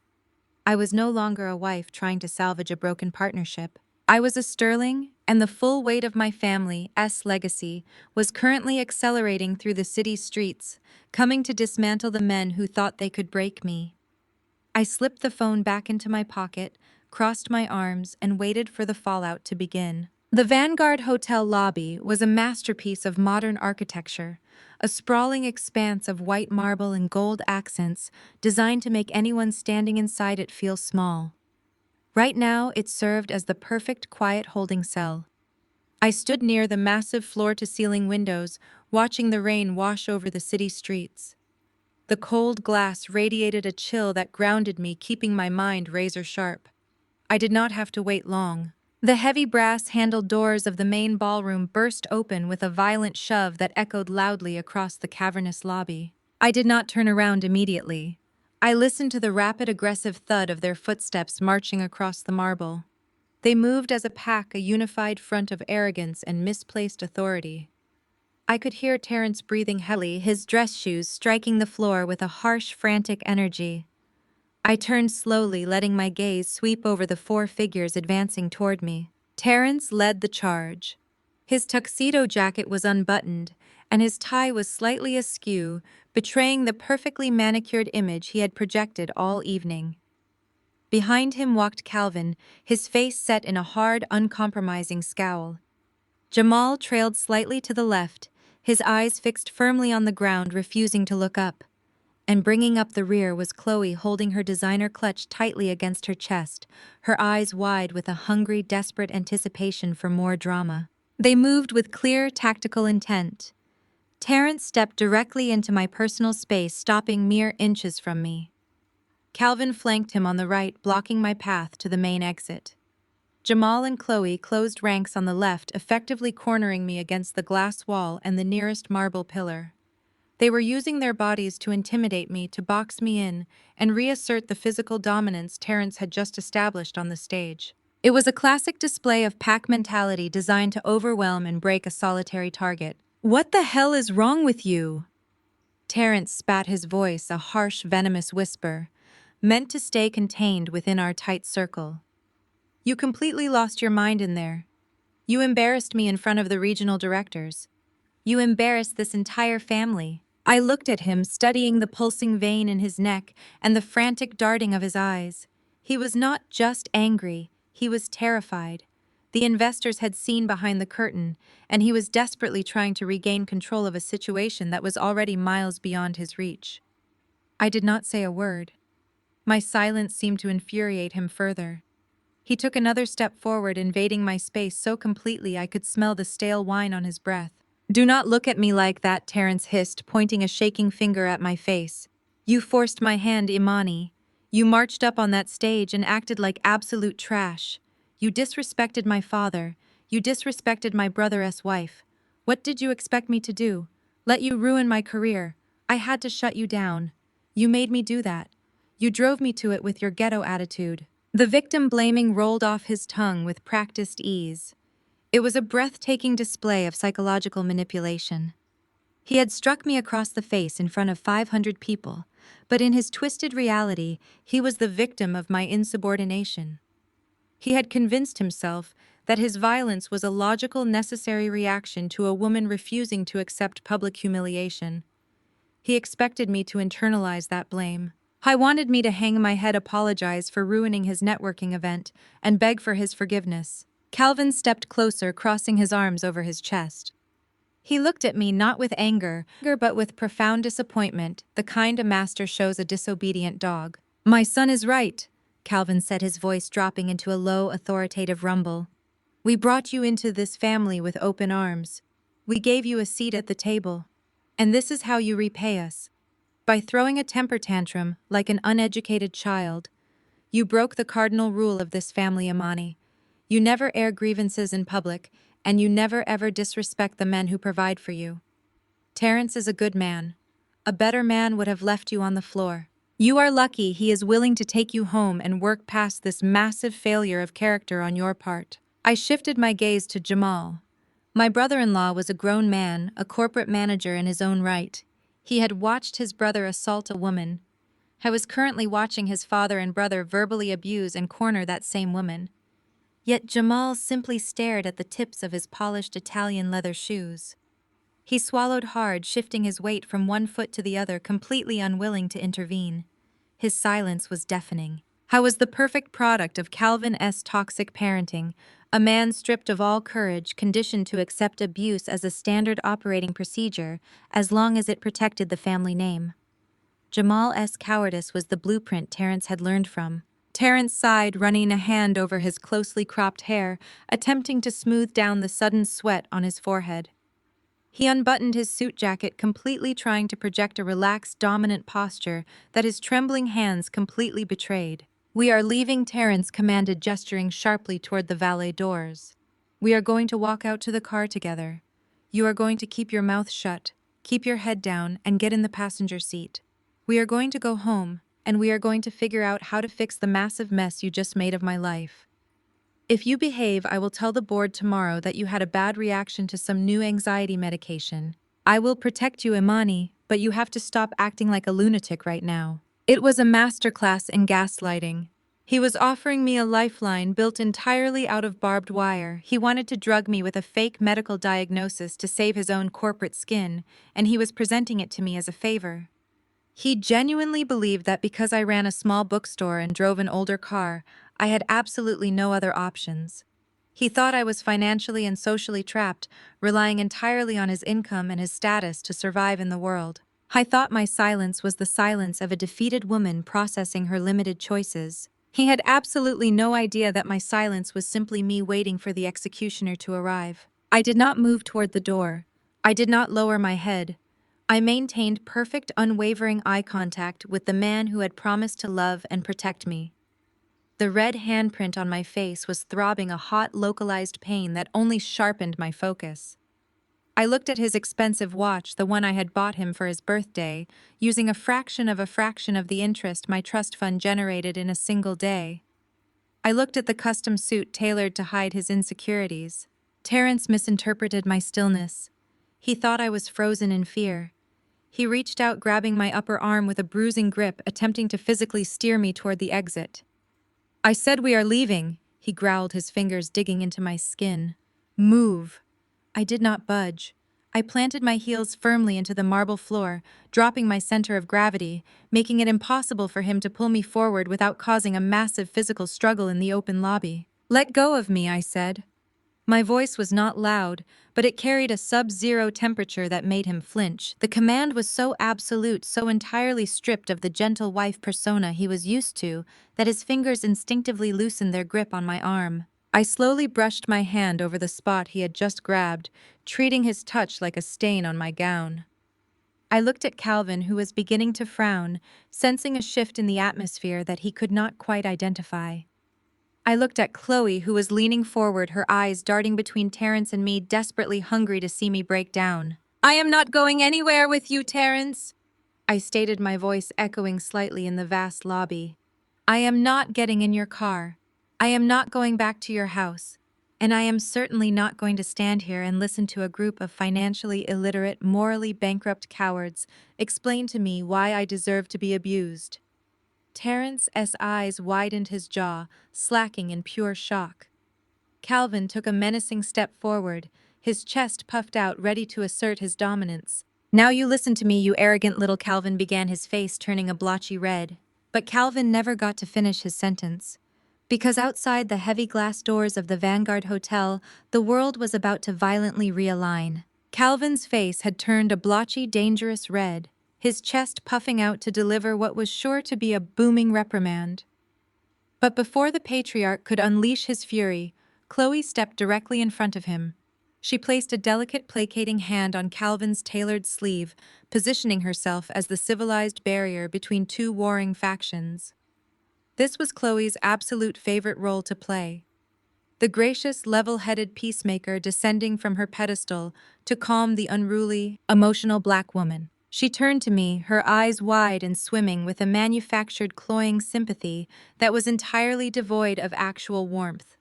I was no longer a wife trying to salvage a broken partnership. I was a Sterling, and the full weight of my family's legacy was currently accelerating through the city's streets, coming to dismantle the men who thought they could break me. I slipped the phone back into my pocket, crossed my arms, and waited for the fallout to begin. The Vanguard Hotel lobby was a masterpiece of modern architecture, a sprawling expanse of white marble and gold accents designed to make anyone standing inside it feel small. Right now, it served as the perfect quiet holding cell. I stood near the massive floor-to-ceiling windows, watching the rain wash over the city streets. The cold glass radiated a chill that grounded me, keeping my mind razor-sharp. I did not have to wait long. The heavy brass-handled doors of the main ballroom burst open with a violent shove that echoed loudly across the cavernous lobby. I did not turn around immediately. I listened to the rapid, aggressive thud of their footsteps marching across the marble. They moved as a pack, a unified front of arrogance and misplaced authority. I could hear Terrence breathing heavily, his dress shoes striking the floor with a harsh, frantic energy. I turned slowly, letting my gaze sweep over the 4 figures advancing toward me. Terrence led the charge. His tuxedo jacket was unbuttoned, and his tie was slightly askew, betraying the perfectly manicured image he had projected all evening. Behind him walked Calvin, his face set in a hard, uncompromising scowl. Jamal trailed slightly to the left, his eyes fixed firmly on the ground, refusing to look up. And bringing up the rear was Chloe, holding her designer clutch tightly against her chest, her eyes wide with a hungry, desperate anticipation for more drama. They moved with clear, tactical intent. Terrence stepped directly into my personal space, stopping mere inches from me. Calvin flanked him on the right, blocking my path to the main exit. Jamal and Chloe closed ranks on the left, effectively cornering me against the glass wall and the nearest marble pillar. They were using their bodies to intimidate me, to box me in, and reassert the physical dominance Terrence had just established on the stage. It was a classic display of pack mentality designed to overwhelm and break a solitary target. "What the hell is wrong with you?" Terrence spat, his voice a harsh, venomous whisper, meant to stay contained within our tight circle. "You completely lost your mind in there. You embarrassed me in front of the regional directors. You embarrassed this entire family. I looked at him, studying the pulsing vein in his neck and the frantic darting of his eyes. He was not just angry, he was terrified. The investors had seen behind the curtain, and he was desperately trying to regain control of a situation that was already miles beyond his reach. I did not say a word. My silence seemed to infuriate him further. He took another step forward, invading my space so completely I could smell the stale wine on his breath. "Do not look at me like that," Terence hissed, pointing a shaking finger at my face. "You forced my hand, Imani. You marched up on that stage and acted like absolute trash. You disrespected my father. You disrespected my brother's wife. What did you expect me to do? Let you ruin my career? I had to shut you down. You made me do that. You drove me to it with your ghetto attitude." The victim blaming rolled off his tongue with practiced ease. It was a breathtaking display of psychological manipulation. He had struck me across the face in front of 500 people, but in his twisted reality, he was the victim of my insubordination. He had convinced himself that his violence was a logical, necessary reaction to a woman refusing to accept public humiliation. He expected me to internalize that blame. He wanted me to hang my head, apologize for ruining his networking event, and beg for his forgiveness. Calvin stepped closer, crossing his arms over his chest. He looked at me not with anger, but with profound disappointment, the kind a master shows a disobedient dog. "My son is right," Calvin said, his voice dropping into a low, authoritative rumble. "We brought you into this family with open arms. We gave you a seat at the table. And this is how you repay us. By throwing a temper tantrum like an uneducated child. You broke the cardinal rule of this family, Imani. You never air grievances in public, and you never ever disrespect the men who provide for you. Terence is a good man. A better man would have left you on the floor. You are lucky he is willing to take you home and work past this massive failure of character on your part." I shifted my gaze to Jamal. My brother-in-law was a grown man, a corporate manager in his own right. He had watched his brother assault a woman. I was currently watching his father and brother verbally abuse and corner that same woman. Yet Jamal simply stared at the tips of his polished Italian leather shoes. He swallowed hard, shifting his weight from one foot to the other, completely unwilling to intervene. His silence was deafening. I was the perfect product of Calvin's toxic parenting, a man stripped of all courage, conditioned to accept abuse as a standard operating procedure as long as it protected the family name. Jamal's cowardice was the blueprint Terence had learned from. Terence sighed, running a hand over his closely cropped hair, attempting to smooth down the sudden sweat on his forehead. He unbuttoned his suit jacket, completely trying to project a relaxed, dominant posture that his trembling hands completely betrayed. "We are leaving," Terence commanded, gesturing sharply toward the valet doors. "We are going to walk out to the car together. You are going to keep your mouth shut, keep your head down, and get in the passenger seat. We are going to go home, and we are going to figure out how to fix the massive mess you just made of my life. If you behave, I will tell the board tomorrow that you had a bad reaction to some new anxiety medication. I will protect you, Imani, but you have to stop acting like a lunatic right now." It was a masterclass in gaslighting. He was offering me a lifeline built entirely out of barbed wire. He wanted to drug me with a fake medical diagnosis to save his own corporate skin, and he was presenting it to me as a favor. He genuinely believed that because I ran a small bookstore and drove an older car, I had absolutely no other options. He thought I was financially and socially trapped, relying entirely on his income and his status to survive in the world. I thought my silence was the silence of a defeated woman processing her limited choices. He had absolutely no idea that my silence was simply me waiting for the executioner to arrive. I did not move toward the door. I did not lower my head. I maintained perfect, unwavering eye contact with the man who had promised to love and protect me. The red handprint on my face was throbbing a hot, localized pain that only sharpened my focus. I looked at his expensive watch, the one I had bought him for his birthday, using a fraction of the interest my trust fund generated in a single day. I looked at the custom suit tailored to hide his insecurities. Terence misinterpreted my stillness. He thought I was frozen in fear. He reached out, grabbing my upper arm with a bruising grip, attempting to physically steer me toward the exit. "I said we are leaving," he growled, his fingers digging into my skin. "Move." I did not budge. I planted my heels firmly into the marble floor, dropping my center of gravity, making it impossible for him to pull me forward without causing a massive physical struggle in the open lobby. "Let go of me," I said. My voice was not loud, but it carried a sub-zero temperature that made him flinch. The command was so absolute, so entirely stripped of the gentle wife persona he was used to, that his fingers instinctively loosened their grip on my arm. I slowly brushed my hand over the spot he had just grabbed, treating his touch like a stain on my gown. I looked at Calvin, who was beginning to frown, sensing a shift in the atmosphere that he could not quite identify. I looked at Chloe, who was leaning forward, her eyes darting between Terrence and me, desperately hungry to see me break down. "I am not going anywhere with you, Terrence," I stated, my voice echoing slightly in the vast lobby. "I am not getting in your car. I am not going back to your house. And I am certainly not going to stand here and listen to a group of financially illiterate, morally bankrupt cowards explain to me why I deserve to be abused." Terrence's eyes widened, his jaw slacking in pure shock. Calvin took a menacing step forward, his chest puffed out, ready to assert his dominance. "Now you listen to me, you arrogant little—" Calvin began, his face turning a blotchy red. But Calvin never got to finish his sentence. Because outside the heavy glass doors of the Vanguard Hotel, the world was about to violently realign. Calvin's face had turned a blotchy, dangerous red, his chest puffing out to deliver what was sure to be a booming reprimand. But before the patriarch could unleash his fury, Chloe stepped directly in front of him. She placed a delicate, placating hand on Calvin's tailored sleeve, positioning herself as the civilized barrier between two warring factions. This was Chloe's absolute favorite role to play. The gracious, level-headed peacemaker descending from her pedestal to calm the unruly, emotional black woman. She turned to me, her eyes wide and swimming with a manufactured, cloying sympathy that was entirely devoid of actual warmth.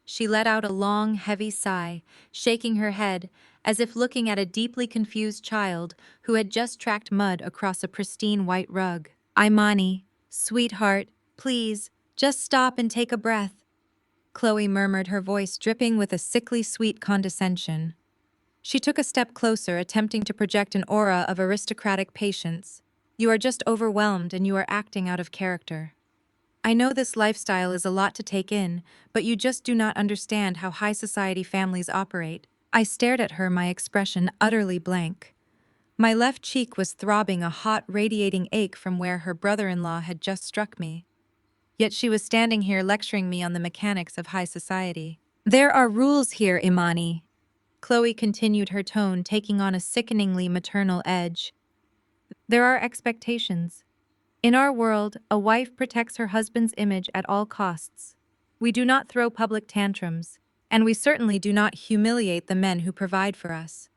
She let out a long, heavy sigh, shaking her head, as if looking at a deeply confused child who had just tracked mud across a pristine white rug. "Imani, sweetheart, please, just stop and take a breath," Chloe murmured, her voice dripping with a sickly sweet condescension. She took a step closer, attempting to project an aura of aristocratic patience. "You are just overwhelmed and you are acting out of character. I know this lifestyle is a lot to take in, but you just do not understand how high society families operate." I stared at her, my expression utterly blank. My left cheek was throbbing, a hot, radiating ache from where her brother-in-law had just struck me. Yet she was standing here lecturing me on the mechanics of high society. "There are rules here, Imani," Chloe continued, her tone taking on a sickeningly maternal edge. "There are expectations. In our world, a wife protects her husband's image at all costs. We do not throw public tantrums, and we certainly do not humiliate the men who provide for us.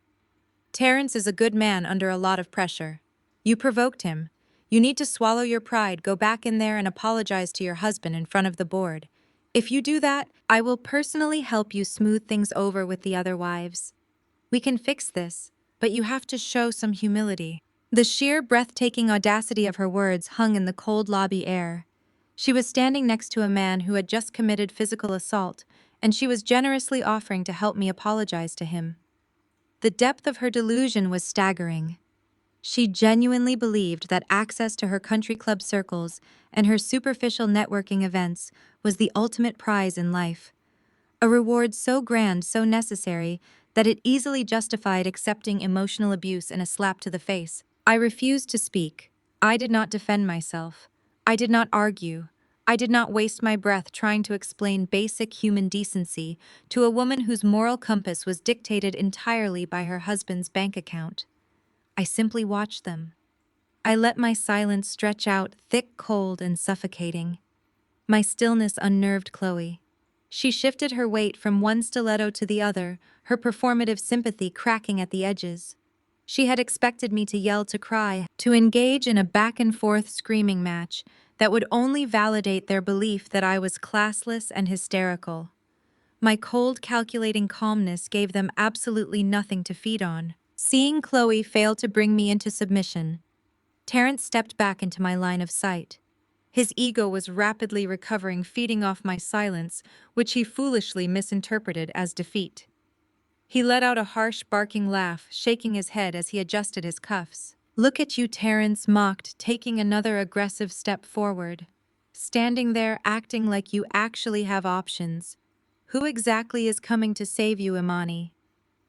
Terrence is a good man under a lot of pressure. You provoked him. You need to swallow your pride, go back in there and apologize to your husband in front of the board. If you do that, I will personally help you smooth things over with the other wives. We can fix this, but you have to show some humility." The sheer, breathtaking audacity of her words hung in the cold lobby air. She was standing next to a man who had just committed physical assault, and she was generously offering to help me apologize to him. The depth of her delusion was staggering. She genuinely believed that access to her country club circles and her superficial networking events was the ultimate prize in life. A reward so grand, so necessary, that it easily justified accepting emotional abuse and a slap to the face. I refused to speak. I did not defend myself. I did not argue. I did not waste my breath trying to explain basic human decency to a woman whose moral compass was dictated entirely by her husband's bank account. I simply watched them. I let my silence stretch out, thick, cold, and suffocating. My stillness unnerved Chloe. She shifted her weight from one stiletto to the other, her performative sympathy cracking at the edges. She had expected me to yell, to cry, to engage in a back-and-forth screaming match that would only validate their belief that I was classless and hysterical. My cold, calculating calmness gave them absolutely nothing to feed on. Seeing Chloe fail to bring me into submission, Terrence stepped back into my line of sight. His ego was rapidly recovering, feeding off my silence, which he foolishly misinterpreted as defeat. He let out a harsh, barking laugh, shaking his head as he adjusted his cuffs. "Look at you," Terrence mocked, taking another aggressive step forward. "Standing there acting like you actually have options. Who exactly is coming to save you, Imani?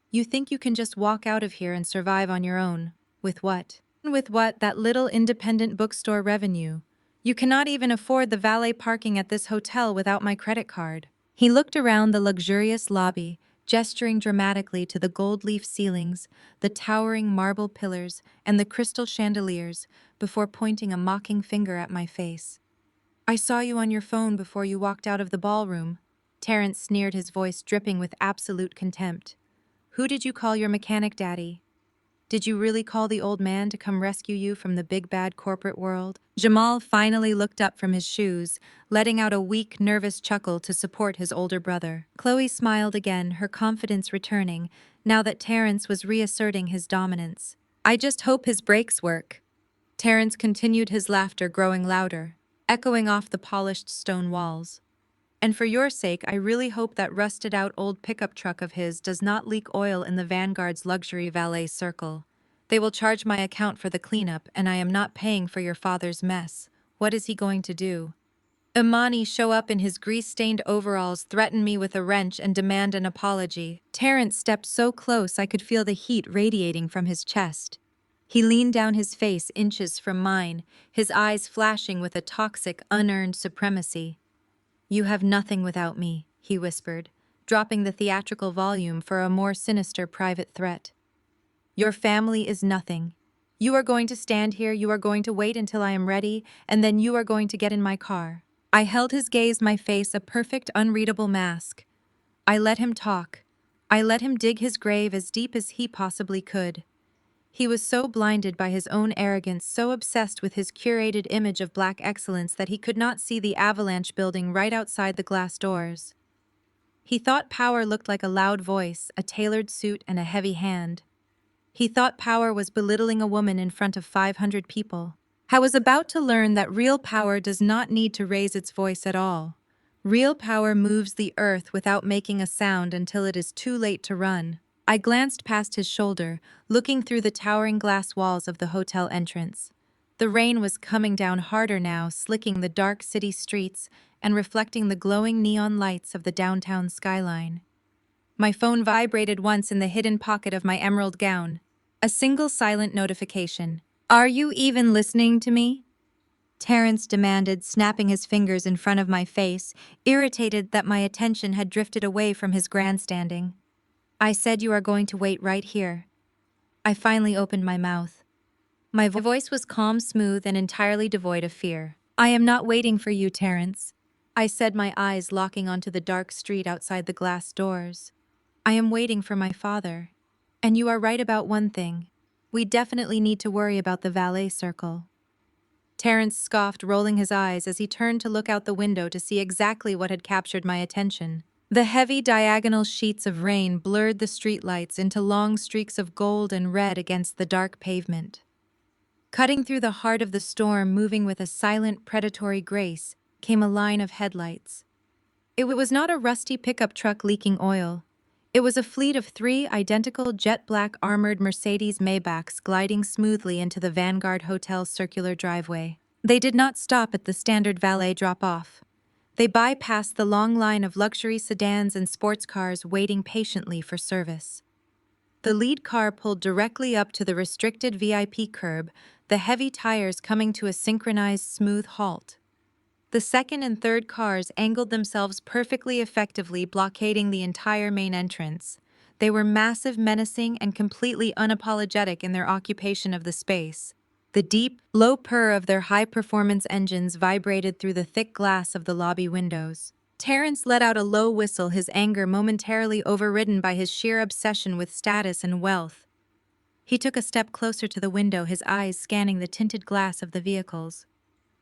You think you can just walk out of here and survive on your own? With what? With what? That little independent bookstore revenue. You cannot even afford the valet parking at this hotel without my credit card." He looked around the luxurious lobby, gesturing dramatically to the gold leaf ceilings, the towering marble pillars, and the crystal chandeliers, before pointing a mocking finger at my face. "I saw you on your phone before you walked out of the ballroom." Terrence sneered, his voice dripping with absolute contempt. "Who did you call your mechanic daddy? Did you really call the old man to come rescue you from the big bad corporate world?" Jamal finally looked up from his shoes, letting out a weak, nervous chuckle to support his older brother. Chloe smiled again, her confidence returning, now that Terrence was reasserting his dominance. "I just hope his brakes work." Terrence continued, his laughter growing louder, echoing off the polished stone walls. "And for your sake, I really hope that rusted-out old pickup truck of his does not leak oil in the Vanguard's luxury valet circle. They will charge my account for the cleanup, and I am not paying for your father's mess. What is he going to do?" Imani show up in his grease-stained overalls, threaten me with a wrench, and demand an apology. Terrence stepped so close I could feel the heat radiating from his chest. He leaned down, his face inches from mine, his eyes flashing with a toxic, unearned supremacy. "You have nothing without me," he whispered, dropping the theatrical volume for a more sinister private threat. "Your family is nothing. You are going to stand here, you are going to wait until I am ready, and then you are going to get in my car." I held his gaze, my face a perfect, unreadable mask. I let him talk. I let him dig his grave as deep as he possibly could. He was so blinded by his own arrogance, so obsessed with his curated image of black excellence, that he could not see the avalanche building right outside the glass doors. He thought power looked like a loud voice, a tailored suit, and a heavy hand. He thought power was belittling a woman in front of 500 people. I was about to learn that real power does not need to raise its voice at all. Real power moves the earth without making a sound until it is too late to run. I glanced past his shoulder, looking through the towering glass walls of the hotel entrance. The rain was coming down harder now, slicking the dark city streets and reflecting the glowing neon lights of the downtown skyline. My phone vibrated once in the hidden pocket of my emerald gown. A single silent notification. "Are you even listening to me?" Terrence demanded, snapping his fingers in front of my face, irritated that my attention had drifted away from his grandstanding. "I said you are going to wait right here." I finally opened my mouth. My voice was calm, smooth, and entirely devoid of fear. "I am not waiting for you, Terrence," I said, my eyes locking onto the dark street outside the glass doors. "I am waiting for my father. And you are right about one thing. We definitely need to worry about the valet circle." Terrence scoffed, rolling his eyes as he turned to look out the window to see exactly what had captured my attention. The heavy diagonal sheets of rain blurred the streetlights into long streaks of gold and red against the dark pavement. Cutting through the heart of the storm, moving with a silent, predatory grace, came a line of headlights. It was not a rusty pickup truck leaking oil. It was a fleet of 3 identical jet-black armored Mercedes Maybachs gliding smoothly into the Vanguard Hotel's circular driveway. They did not stop at the standard valet drop-off. They bypassed the long line of luxury sedans and sports cars waiting patiently for service. The lead car pulled directly up to the restricted VIP curb, the heavy tires coming to a synchronized smooth halt. The second and third cars angled themselves perfectly, effectively blockading the entire main entrance. They were massive, menacing, and completely unapologetic in their occupation of the space. The deep, low purr of their high-performance engines vibrated through the thick glass of the lobby windows. Terrence let out a low whistle, his anger momentarily overridden by his sheer obsession with status and wealth. He took a step closer to the window, his eyes scanning the tinted glass of the vehicles.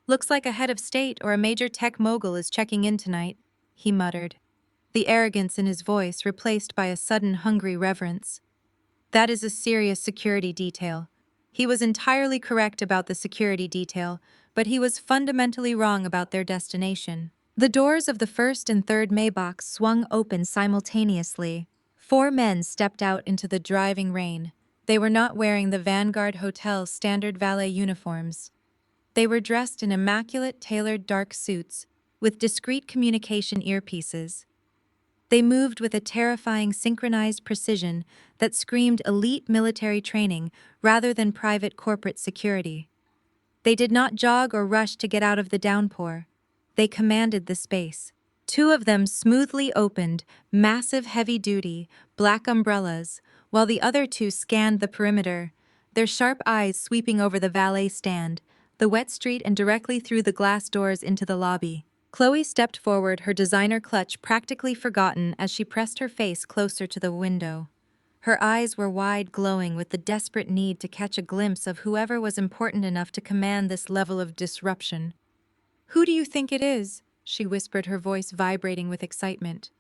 "Looks like a head of state or a major tech mogul is checking in tonight," he muttered, the arrogance in his voice replaced by a sudden hungry reverence. "That is a serious security detail." He was entirely correct about the security detail, but he was fundamentally wrong about their destination. The doors of the first and third Maybachs swung open simultaneously. Four men stepped out into the driving rain. They were not wearing the Vanguard Hotel's standard valet uniforms. They were dressed in immaculate tailored dark suits with discreet communication earpieces. They moved with a terrifying synchronized precision that screamed elite military training rather than private corporate security. They did not jog or rush to get out of the downpour. They commanded the space. Two of them smoothly opened massive heavy-duty black umbrellas, while the other two scanned the perimeter, their sharp eyes sweeping over the valet stand, the wet street and directly through the glass doors into the lobby. Chloe stepped forward, her designer clutch practically forgotten as she pressed her face closer to the window. Her eyes were wide, glowing with the desperate need to catch a glimpse of whoever was important enough to command this level of disruption. "Who do you think it is?" she whispered, her voice vibrating with excitement.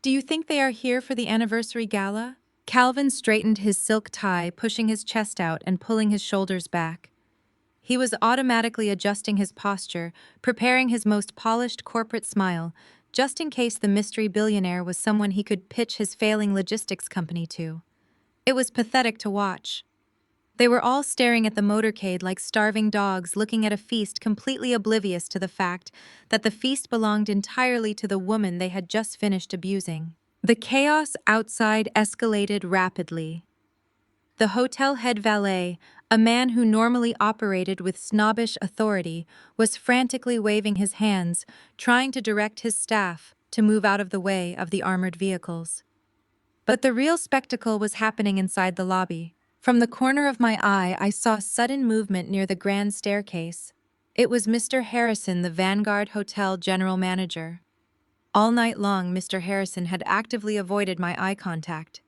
"Do you think they are here for the anniversary gala?" Calvin straightened his silk tie, pushing his chest out and pulling his shoulders back. He was automatically adjusting his posture, preparing his most polished corporate smile, just in case the mystery billionaire was someone he could pitch his failing logistics company to. It was pathetic to watch. They were all staring at the motorcade like starving dogs looking at a feast, completely oblivious to the fact that the feast belonged entirely to the woman they had just finished abusing. The chaos outside escalated rapidly. The hotel head valet, a man who normally operated with snobbish authority, was frantically waving his hands, trying to direct his staff to move out of the way of the armored vehicles. But the real spectacle was happening inside the lobby. From the corner of my eye, I saw sudden movement near the grand staircase. It was Mr. Harrison, the Vanguard Hotel general manager. All night long, Mr. Harrison had actively avoided my eye contact.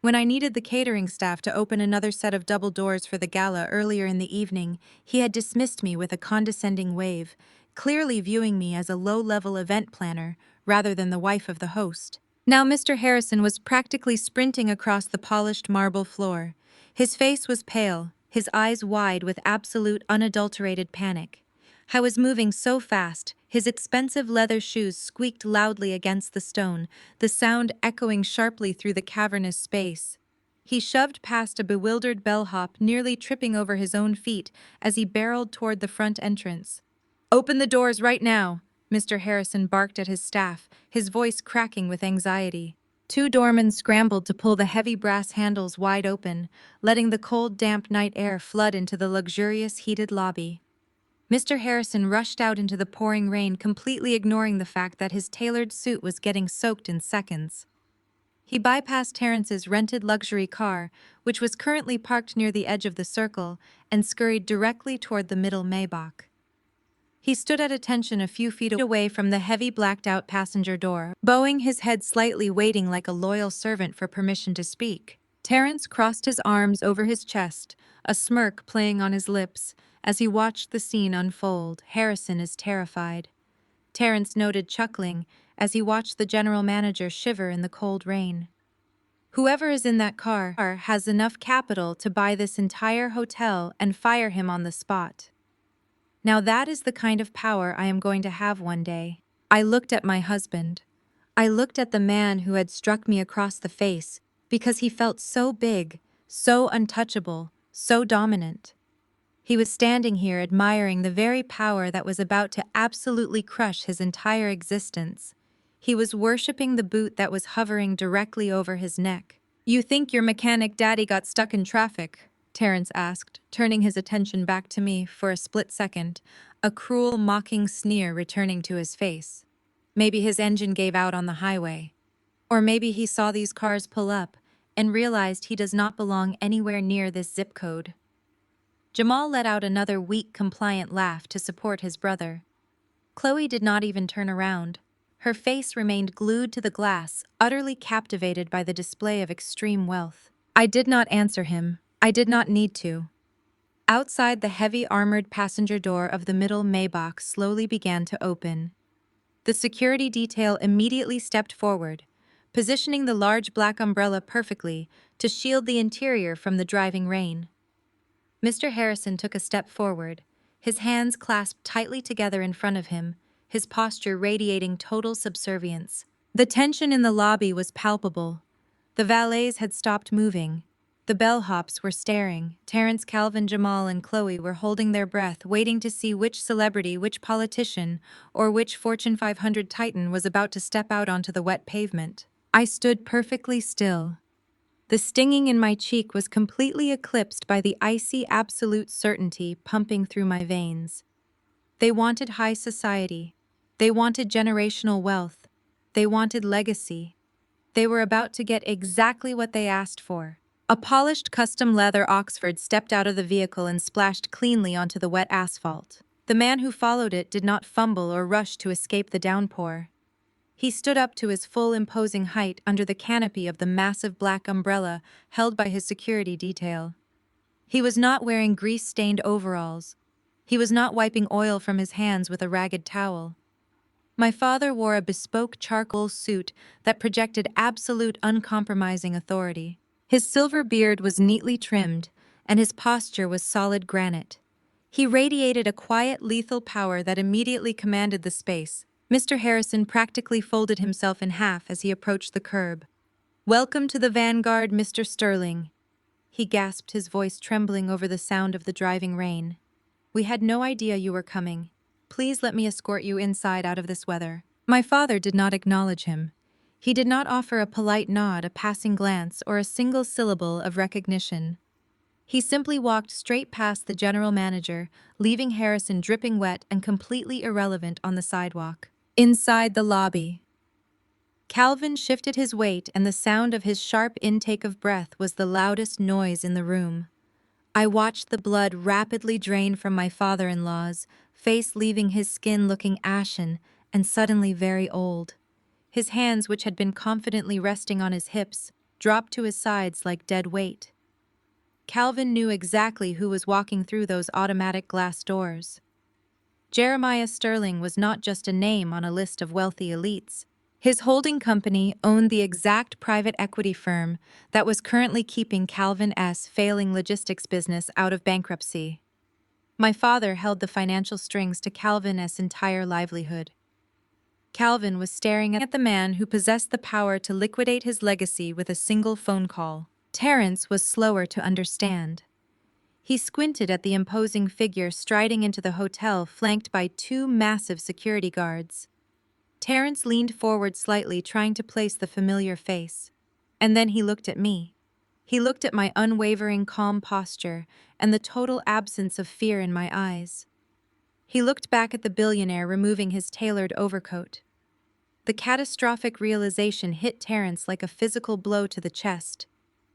When I needed the catering staff to open another set of double doors for the gala earlier in the evening, he had dismissed me with a condescending wave, clearly viewing me as a low-level event planner rather than the wife of the host. Now Mr. Harrison was practically sprinting across the polished marble floor. His face was pale, his eyes wide with absolute unadulterated panic. I was moving so fast, his expensive leather shoes squeaked loudly against the stone, the sound echoing sharply through the cavernous space. He shoved past a bewildered bellhop, nearly tripping over his own feet as he barreled toward the front entrance. "Open the doors right now!" Mr. Harrison barked at his staff, his voice cracking with anxiety. Two doormen scrambled to pull the heavy brass handles wide open, letting the cold, damp night air flood into the luxurious, heated lobby. Mr. Harrison rushed out into the pouring rain, completely ignoring the fact that his tailored suit was getting soaked in seconds. He bypassed Terrence's rented luxury car, which was currently parked near the edge of the circle, and scurried directly toward the middle Maybach. He stood at attention a few feet away from the heavy blacked-out passenger door, bowing his head slightly, waiting like a loyal servant for permission to speak. Terrence crossed his arms over his chest, a smirk playing on his lips, as he watched the scene unfold. "Harrison is terrified," Terrence noted, chuckling, as he watched the general manager shiver in the cold rain. "Whoever is in that car has enough capital to buy this entire hotel and fire him on the spot. Now that is the kind of power I am going to have one day." I looked at my husband. I looked at the man who had struck me across the face because he felt so big, so untouchable, so dominant. He was standing here admiring the very power that was about to absolutely crush his entire existence. He was worshipping the boot that was hovering directly over his neck. "You think your mechanic daddy got stuck in traffic?" Terrence asked, turning his attention back to me for a split second, a cruel, mocking sneer returning to his face. Maybe his engine gave out on the highway. Or maybe he saw these cars pull up and realized he does not belong anywhere near this zip code. Jamal let out another weak, compliant laugh to support his brother. Chloe did not even turn around. Her face remained glued to the glass, utterly captivated by the display of extreme wealth. I did not answer him. I did not need to. Outside, the heavy armored passenger door of the middle Maybach slowly began to open. The security detail immediately stepped forward, positioning the large black umbrella perfectly to shield the interior from the driving rain. Mr. Harrison took a step forward, his hands clasped tightly together in front of him, his posture radiating total subservience. The tension in the lobby was palpable. The valets had stopped moving. The bellhops were staring. Terrence, Calvin, Jamal, and Chloe were holding their breath, waiting to see which celebrity, which politician, or which Fortune 500 titan was about to step out onto the wet pavement. I stood perfectly still. The stinging in my cheek was completely eclipsed by the icy absolute certainty pumping through my veins. They wanted high society. They wanted generational wealth. They wanted legacy. They were about to get exactly what they asked for. A polished custom leather Oxford stepped out of the vehicle and splashed cleanly onto the wet asphalt. The man who followed it did not fumble or rush to escape the downpour. He stood up to his full imposing height under the canopy of the massive black umbrella held by his security detail. He was not wearing grease-stained overalls. He was not wiping oil from his hands with a ragged towel. My father wore a bespoke charcoal suit that projected absolute uncompromising authority. His silver beard was neatly trimmed, and his posture was solid granite. He radiated a quiet, lethal power that immediately commanded the space. Mr. Harrison practically folded himself in half as he approached the curb. "Welcome to the vanguard, Mr. Sterling," he gasped, his voice trembling over the sound of the driving rain. "We had no idea you were coming. Please let me escort you inside out of this weather." My father did not acknowledge him. He did not offer a polite nod, a passing glance, or a single syllable of recognition. He simply walked straight past the general manager, leaving Harrison dripping wet and completely irrelevant on the sidewalk. Inside the lobby, Calvin shifted his weight, and the sound of his sharp intake of breath was the loudest noise in the room. I watched the blood rapidly drain from my father-in-law's face, leaving his skin looking ashen and suddenly very old. His hands, which had been confidently resting on his hips, dropped to his sides like dead weight. Calvin knew exactly who was walking through those automatic glass doors. Jeremiah Sterling was not just a name on a list of wealthy elites. His holding company owned the exact private equity firm that was currently keeping Calvin's failing logistics business out of bankruptcy. My father held the financial strings to Calvin's entire livelihood. Calvin was staring at the man who possessed the power to liquidate his legacy with a single phone call. Terrence was slower to understand. He squinted at the imposing figure striding into the hotel, flanked by two massive security guards. Terrence leaned forward slightly, trying to place the familiar face. And then he looked at me. He looked at my unwavering calm posture and the total absence of fear in my eyes. He looked back at the billionaire removing his tailored overcoat. The catastrophic realization hit Terrence like a physical blow to the chest.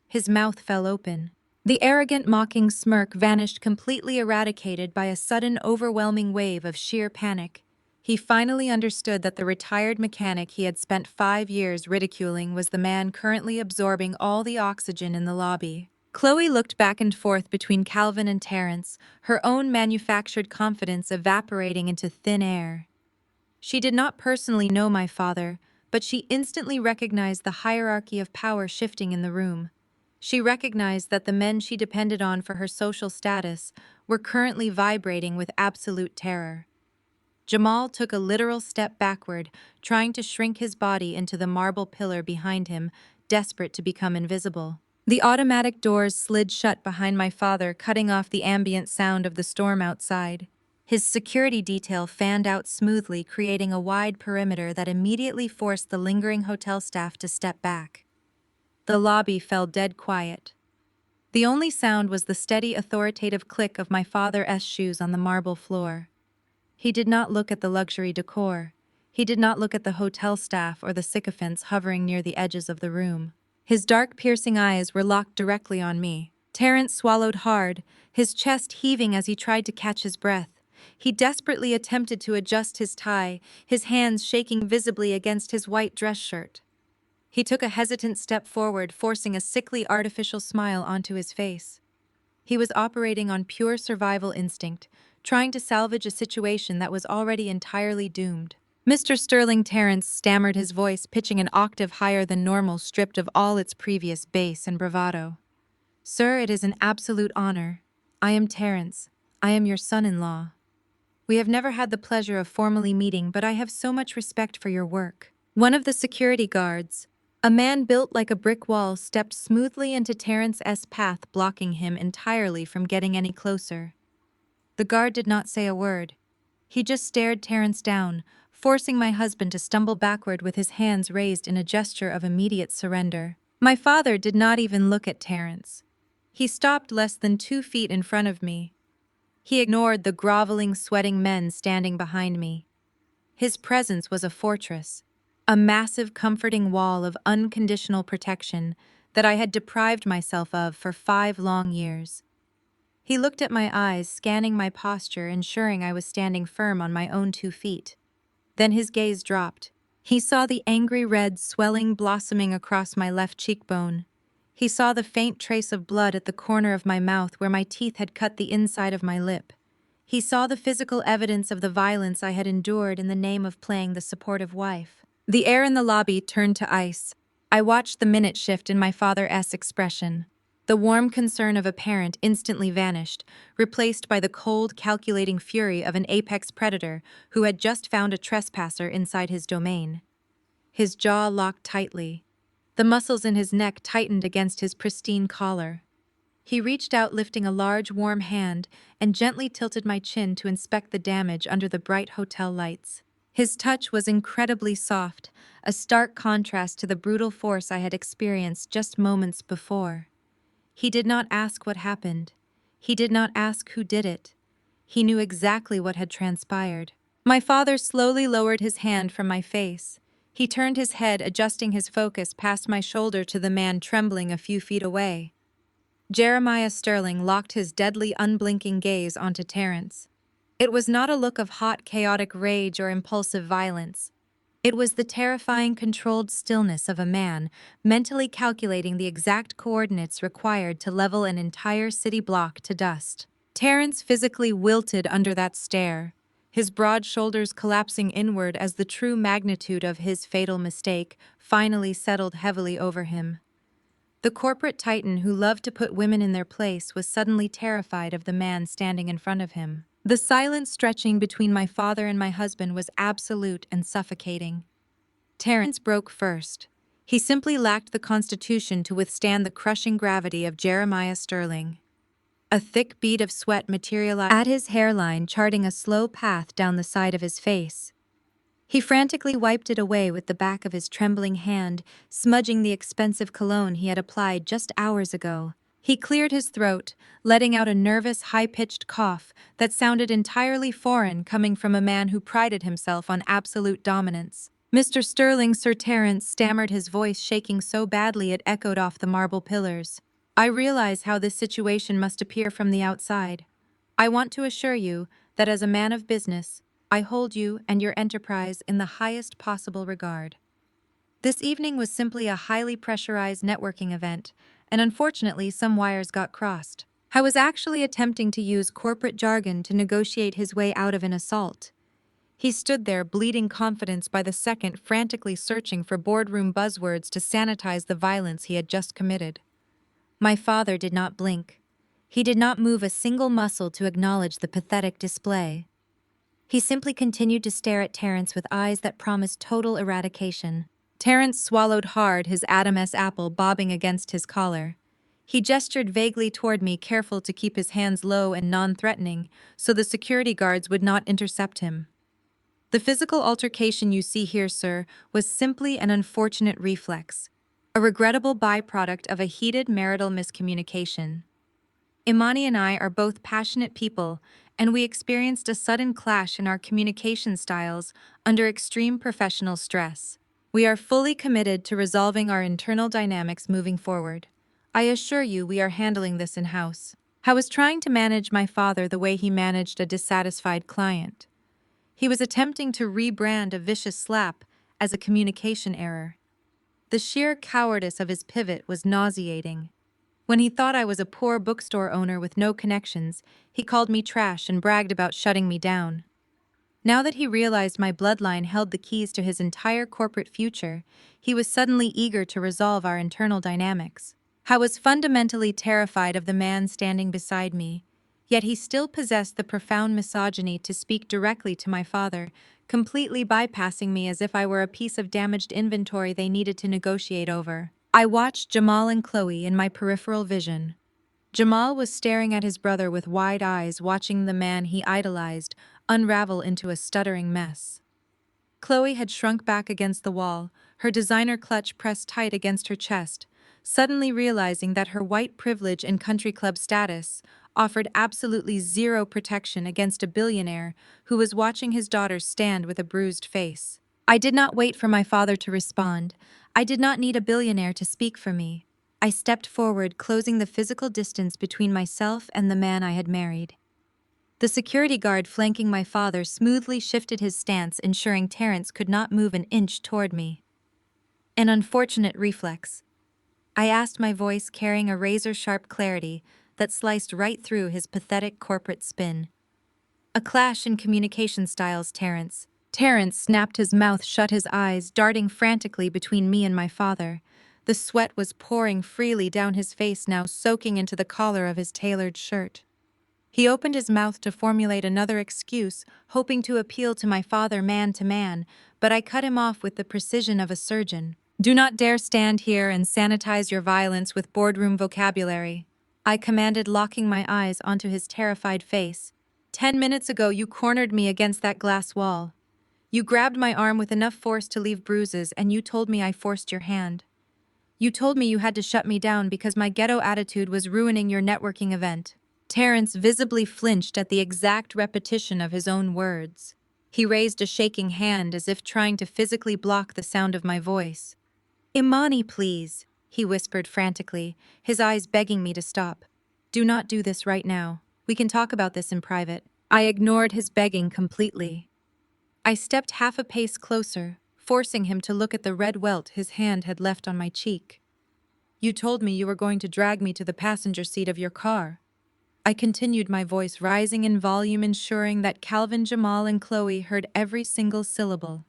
His mouth fell open. The arrogant, mocking smirk vanished, completely eradicated by a sudden, overwhelming wave of sheer panic. He finally understood that the retired mechanic he had spent 5 years ridiculing was the man currently absorbing all the oxygen in the lobby. Chloe looked back and forth between Calvin and Terrence, her own manufactured confidence evaporating into thin air. She did not personally know my father, but she instantly recognized the hierarchy of power shifting in the room. She recognized that the men she depended on for her social status were currently vibrating with absolute terror. Jamal took a literal step backward, trying to shrink his body into the marble pillar behind him, desperate to become invisible. The automatic doors slid shut behind my father, cutting off the ambient sound of the storm outside. His security detail fanned out smoothly, creating a wide perimeter that immediately forced the lingering hotel staff to step back. The lobby fell dead quiet. The only sound was the steady, authoritative click of my father's shoes on the marble floor. He did not look at the luxury decor. He did not look at the hotel staff or the sycophants hovering near the edges of the room. His dark, piercing eyes were locked directly on me. Terrence swallowed hard, his chest heaving as he tried to catch his breath. He desperately attempted to adjust his tie, his hands shaking visibly against his white dress shirt. He took a hesitant step forward, forcing a sickly, artificial smile onto his face. He was operating on pure survival instinct, trying to salvage a situation that was already entirely doomed. "Mr. Sterling," Terrence stammered, his voice pitching an octave higher than normal, stripped of all its previous bass and bravado. "Sir, it is an absolute honor. I am Terrence. I am your son-in-law. We have never had the pleasure of formally meeting, but I have so much respect for your work." One of the security guards, A man built like a brick wall stepped smoothly into Terrence's path, blocking him entirely from getting any closer. The guard did not say a word. He just stared Terrence down, forcing my husband to stumble backward with his hands raised in a gesture of immediate surrender. My father did not even look at Terrence. He stopped less than 2 feet in front of me. He ignored the groveling, sweating men standing behind me. His presence was a fortress, a massive, comforting wall of unconditional protection that I had deprived myself of for 5 long years. He looked at my eyes, scanning my posture, ensuring I was standing firm on my own 2 feet. Then his gaze dropped. He saw the angry red swelling blossoming across my left cheekbone. He saw the faint trace of blood at the corner of my mouth where my teeth had cut the inside of my lip. He saw the physical evidence of the violence I had endured in the name of playing the supportive wife. The air in the lobby turned to ice. I watched the minute shift in my father's expression. The warm concern of a parent instantly vanished, replaced by the cold, calculating fury of an apex predator who had just found a trespasser inside his domain. His jaw locked tightly. The muscles in his neck tightened against his pristine collar. He reached out, lifting a large, warm hand, and gently tilted my chin to inspect the damage under the bright hotel lights. His touch was incredibly soft, a stark contrast to the brutal force I had experienced just moments before. He did not ask what happened. He did not ask who did it. He knew exactly what had transpired. My father slowly lowered his hand from my face. He turned his head, adjusting his focus past my shoulder to the man trembling a few feet away. Jeremiah Sterling locked his deadly, unblinking gaze onto Terrence. It was not a look of hot, chaotic rage or impulsive violence. It was the terrifying, controlled stillness of a man mentally calculating the exact coordinates required to level an entire city block to dust. Terrence physically wilted under that stare, his broad shoulders collapsing inward as the true magnitude of his fatal mistake finally settled heavily over him. The corporate titan who loved to put women in their place was suddenly terrified of the man standing in front of him. The silence stretching between my father and my husband was absolute and suffocating. Terrence broke first. He simply lacked the constitution to withstand the crushing gravity of Jeremiah Sterling. A thick bead of sweat materialized at his hairline, charting a slow path down the side of his face. He frantically wiped it away with the back of his trembling hand, smudging the expensive cologne he had applied just hours ago. He cleared his throat, letting out a nervous, high-pitched cough that sounded entirely foreign coming from a man who prided himself on absolute dominance. "Mr. Sterling," Sir Terence stammered, his voice shaking so badly it echoed off the marble pillars. "I realize how this situation must appear from the outside. I want to assure you that as a man of business, I hold you and your enterprise in the highest possible regard. This evening was simply a highly pressurized networking event, and unfortunately some wires got crossed. I was actually attempting to use corporate jargon to negotiate his way out of an assault." He stood there, bleeding confidence by the second, frantically searching for boardroom buzzwords to sanitize the violence he had just committed. My father did not blink. He did not move a single muscle to acknowledge the pathetic display. He simply continued to stare at Terrence with eyes that promised total eradication. Terrence swallowed hard, his Adam's apple bobbing against his collar. He gestured vaguely toward me, careful to keep his hands low and non-threatening, so the security guards would not intercept him. "The physical altercation you see here, sir, was simply an unfortunate reflex, a regrettable byproduct of a heated marital miscommunication. Imani and I are both passionate people, and we experienced a sudden clash in our communication styles under extreme professional stress. We are fully committed to resolving our internal dynamics moving forward. I assure you we are handling this in-house." I was trying to manage my father the way he managed a dissatisfied client. He was attempting to rebrand a vicious slap as a communication error. The sheer cowardice of his pivot was nauseating. When he thought I was a poor bookstore owner with no connections, he called me trash and bragged about shutting me down. Now that he realized my bloodline held the keys to his entire corporate future, he was suddenly eager to resolve our internal dynamics. I was fundamentally terrified of the man standing beside me, yet he still possessed the profound misogyny to speak directly to my father, completely bypassing me as if I were a piece of damaged inventory they needed to negotiate over. I watched Jamal and Chloe in my peripheral vision. Jamal was staring at his brother with wide eyes, watching the man he idolized unravel into a stuttering mess. Chloe had shrunk back against the wall, her designer clutch pressed tight against her chest, suddenly realizing that her white privilege and country club status offered absolutely zero protection against a billionaire who was watching his daughter stand with a bruised face. I did not wait for my father to respond. I did not need a billionaire to speak for me. I stepped forward, closing the physical distance between myself and the man I had married. The security guard flanking my father smoothly shifted his stance, ensuring Terrence could not move an inch toward me. An unfortunate reflex. I asked, my voice carrying a razor-sharp clarity that sliced right through his pathetic corporate spin. A clash in communication styles, Terrence. Terrence snapped his mouth shut, his eyes darting frantically between me and my father. The sweat was pouring freely down his face, now soaking into the collar of his tailored shirt. He opened his mouth to formulate another excuse, hoping to appeal to my father man to man, but I cut him off with the precision of a surgeon. Do not dare stand here and sanitize your violence with boardroom vocabulary, I commanded, locking my eyes onto his terrified face. 10 minutes ago, you cornered me against that glass wall. You grabbed my arm with enough force to leave bruises, and you told me I forced your hand. You told me you had to shut me down because my ghetto attitude was ruining your networking event. Terrence visibly flinched at the exact repetition of his own words. He raised a shaking hand as if trying to physically block the sound of my voice. Imani, please, he whispered frantically, his eyes begging me to stop. Do not do this right now. We can talk about this in private. I ignored his begging completely. I stepped half a pace closer, forcing him to look at the red welt his hand had left on my cheek. You told me you were going to drag me to the passenger seat of your car. I continued, my voice rising in volume, ensuring that Calvin, Jamal, and Chloe heard every single syllable.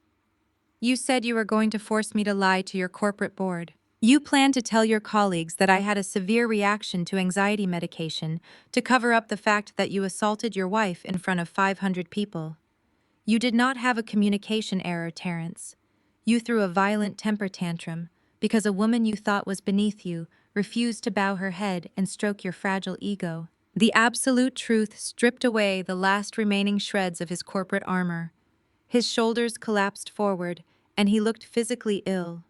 You said you were going to force me to lie to your corporate board. You planned to tell your colleagues that I had a severe reaction to anxiety medication to cover up the fact that you assaulted your wife in front of 500 people. You did not have a communication error, Terrence. You threw a violent temper tantrum because a woman you thought was beneath you refused to bow her head and stroke your fragile ego. The absolute truth stripped away the last remaining shreds of his corporate armor. His shoulders collapsed forward, and he looked physically ill.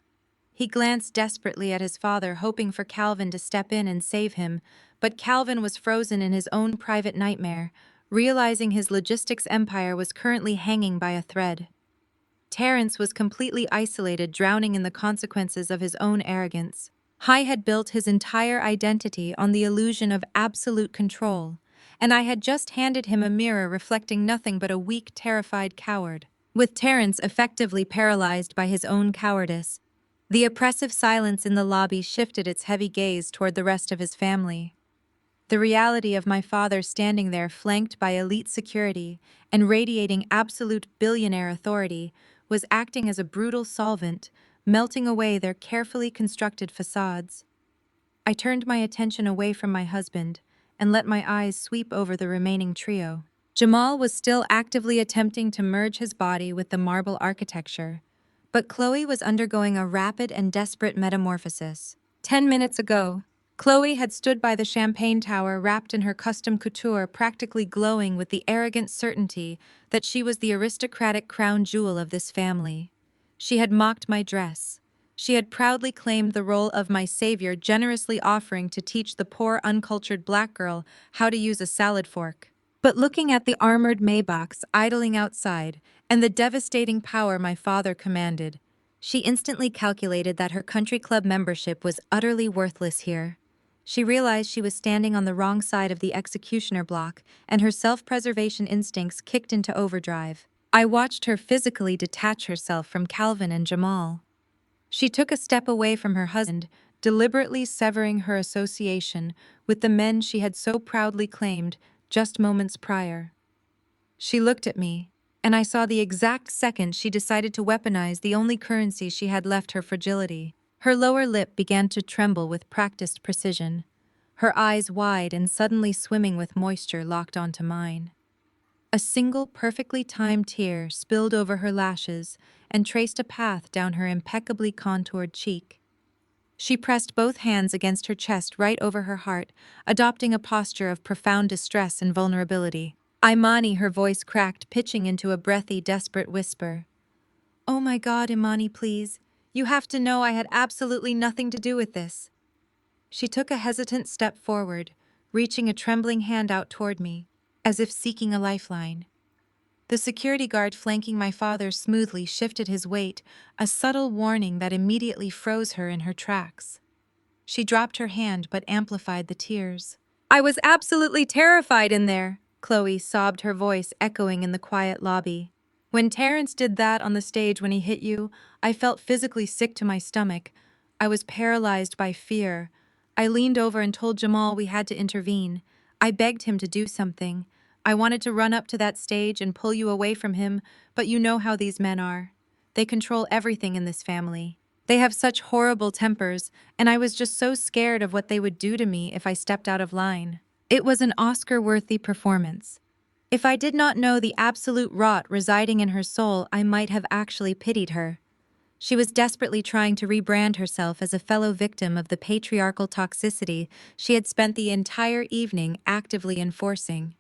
He glanced desperately at his father, hoping for Calvin to step in and save him, but Calvin was frozen in his own private nightmare, realizing his logistics empire was currently hanging by a thread. Terrence was completely isolated, drowning in the consequences of his own arrogance. I had built his entire identity on the illusion of absolute control, and I had just handed him a mirror reflecting nothing but a weak, terrified coward. With Terrence effectively paralyzed by his own cowardice, the oppressive silence in the lobby shifted its heavy gaze toward the rest of his family. The reality of my father standing there, flanked by elite security and radiating absolute billionaire authority, was acting as a brutal solvent, melting away their carefully constructed facades. I turned my attention away from my husband and let my eyes sweep over the remaining trio. Jamal was still actively attempting to merge his body with the marble architecture, but Chloe was undergoing a rapid and desperate metamorphosis. 10 minutes ago, Chloe had stood by the champagne tower wrapped in her custom couture, practically glowing with the arrogant certainty that she was the aristocratic crown jewel of this family. She had mocked my dress. She had proudly claimed the role of my savior, generously offering to teach the poor, uncultured black girl how to use a salad fork. But looking at the armored Maybachs idling outside and the devastating power my father commanded, she instantly calculated that her country club membership was utterly worthless here. She realized she was standing on the wrong side of the executioner block, and her self-preservation instincts kicked into overdrive. I watched her physically detach herself from Calvin and Jamal. She took a step away from her husband, deliberately severing her association with the men she had so proudly claimed just moments prior. She looked at me, and I saw the exact second she decided to weaponize the only currency she had left, her fragility. Her lower lip began to tremble with practiced precision. Her eyes wide and suddenly swimming with moisture locked onto mine. A single perfectly timed tear spilled over her lashes and traced a path down her impeccably contoured cheek. She pressed both hands against her chest right over her heart, adopting a posture of profound distress and vulnerability. Imani, her voice cracked, pitching into a breathy, desperate whisper. "Oh my God, Imani, please. You have to know I had absolutely nothing to do with this." She took a hesitant step forward, reaching a trembling hand out toward me, as if seeking a lifeline. The security guard flanking my father smoothly shifted his weight, a subtle warning that immediately froze her in her tracks. She dropped her hand but amplified the tears. "I was absolutely terrified in there," Chloe sobbed, her voice echoing in the quiet lobby. "When Terrence did that on the stage when he hit you, I felt physically sick to my stomach. I was paralyzed by fear. I leaned over and told Jamal we had to intervene. I begged him to do something. I wanted to run up to that stage and pull you away from him, but you know how these men are. They control everything in this family. They have such horrible tempers, and I was just so scared of what they would do to me if I stepped out of line." It was an Oscar-worthy performance. If I did not know the absolute rot residing in her soul, I might have actually pitied her. She was desperately trying to rebrand herself as a fellow victim of the patriarchal toxicity she had spent the entire evening actively enforcing.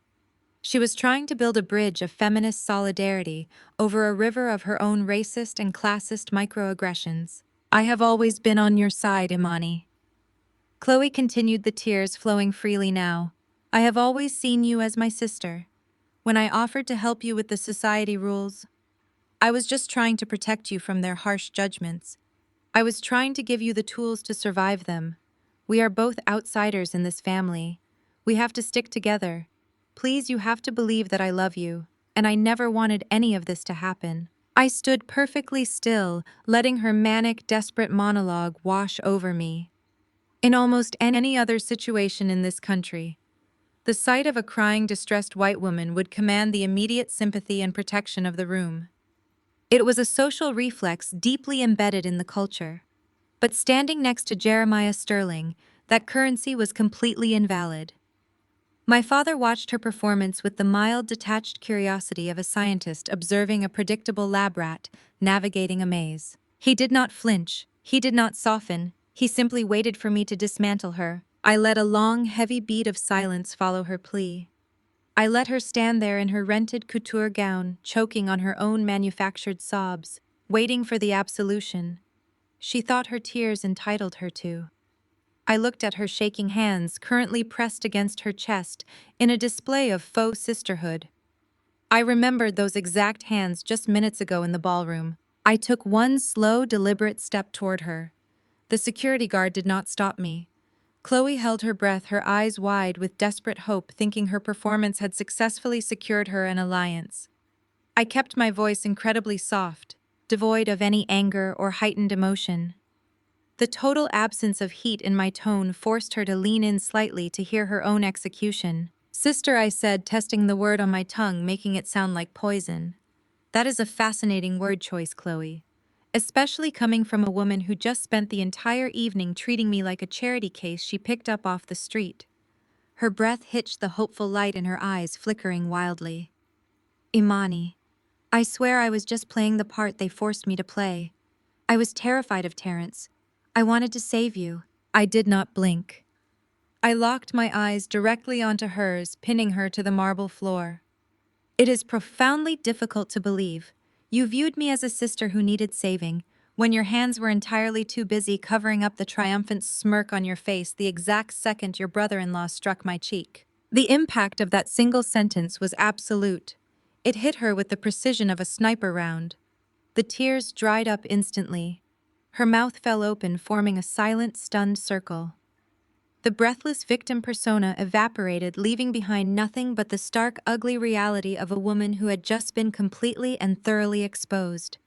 She was trying to build a bridge of feminist solidarity over a river of her own racist and classist microaggressions. "I have always been on your side, Imani." Chloe continued, the tears flowing freely now. "I have always seen you as my sister. When I offered to help you with the society rules, I was just trying to protect you from their harsh judgments. I was trying to give you the tools to survive them. We are both outsiders in this family. We have to stick together. Please, you have to believe that I love you, and I never wanted any of this to happen." I stood perfectly still, letting her manic, desperate monologue wash over me. In almost any other situation in this country, the sight of a crying, distressed white woman would command the immediate sympathy and protection of the room. It was a social reflex deeply embedded in the culture. But standing next to Jeremiah Sterling, that currency was completely invalid. My father watched her performance with the mild, detached curiosity of a scientist observing a predictable lab rat navigating a maze. He did not flinch, he did not soften, he simply waited for me to dismantle her. I let a long, heavy beat of silence follow her plea. I let her stand there in her rented couture gown, choking on her own manufactured sobs, waiting for the absolution she thought her tears entitled her to. I looked at her shaking hands currently pressed against her chest in a display of faux sisterhood. I remembered those exact hands just minutes ago in the ballroom. I took one slow, deliberate step toward her. The security guard did not stop me. Chloe held her breath, her eyes wide with desperate hope, thinking her performance had successfully secured her an alliance. I kept my voice incredibly soft, devoid of any anger or heightened emotion. The total absence of heat in my tone forced her to lean in slightly to hear her own execution. "Sister," I said, testing the word on my tongue, making it sound like poison. "That is a fascinating word choice, Chloe. Especially coming from a woman who just spent the entire evening treating me like a charity case she picked up off the street." Her breath hitched, the hopeful light in her eyes flickering wildly. "Imani, I swear I was just playing the part they forced me to play. I was terrified of Terrence. I wanted to save you." I did not blink. I locked my eyes directly onto hers, pinning her to the marble floor. "It is profoundly difficult to believe. You viewed me as a sister who needed saving, when your hands were entirely too busy covering up the triumphant smirk on your face the exact second your brother-in-law struck my cheek." The impact of that single sentence was absolute. It hit her with the precision of a sniper round. The tears dried up instantly. Her mouth fell open, forming a silent, stunned circle. The breathless victim persona evaporated, leaving behind nothing but the stark, ugly reality of a woman who had just been completely and thoroughly exposed.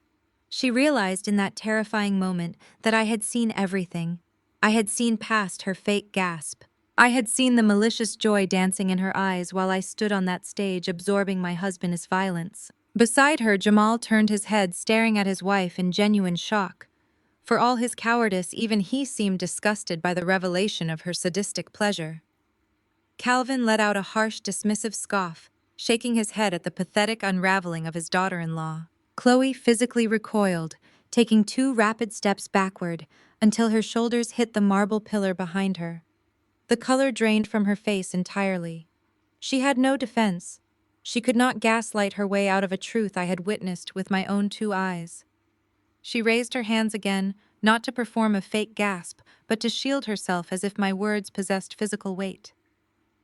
She realized in that terrifying moment that I had seen everything. I had seen past her fake gasp. I had seen the malicious joy dancing in her eyes while I stood on that stage absorbing my husband's violence. Beside her, Jamal turned his head, staring at his wife in genuine shock. For all his cowardice, even he seemed disgusted by the revelation of her sadistic pleasure. Calvin let out a harsh, dismissive scoff, shaking his head at the pathetic unraveling of his daughter-in-law. Chloe physically recoiled, taking 2 rapid steps backward until her shoulders hit the marble pillar behind her. The color drained from her face entirely. She had no defense. She could not gaslight her way out of a truth I had witnessed with my own 2 eyes. She raised her hands again, not to perform a fake gasp, but to shield herself as if my words possessed physical weight.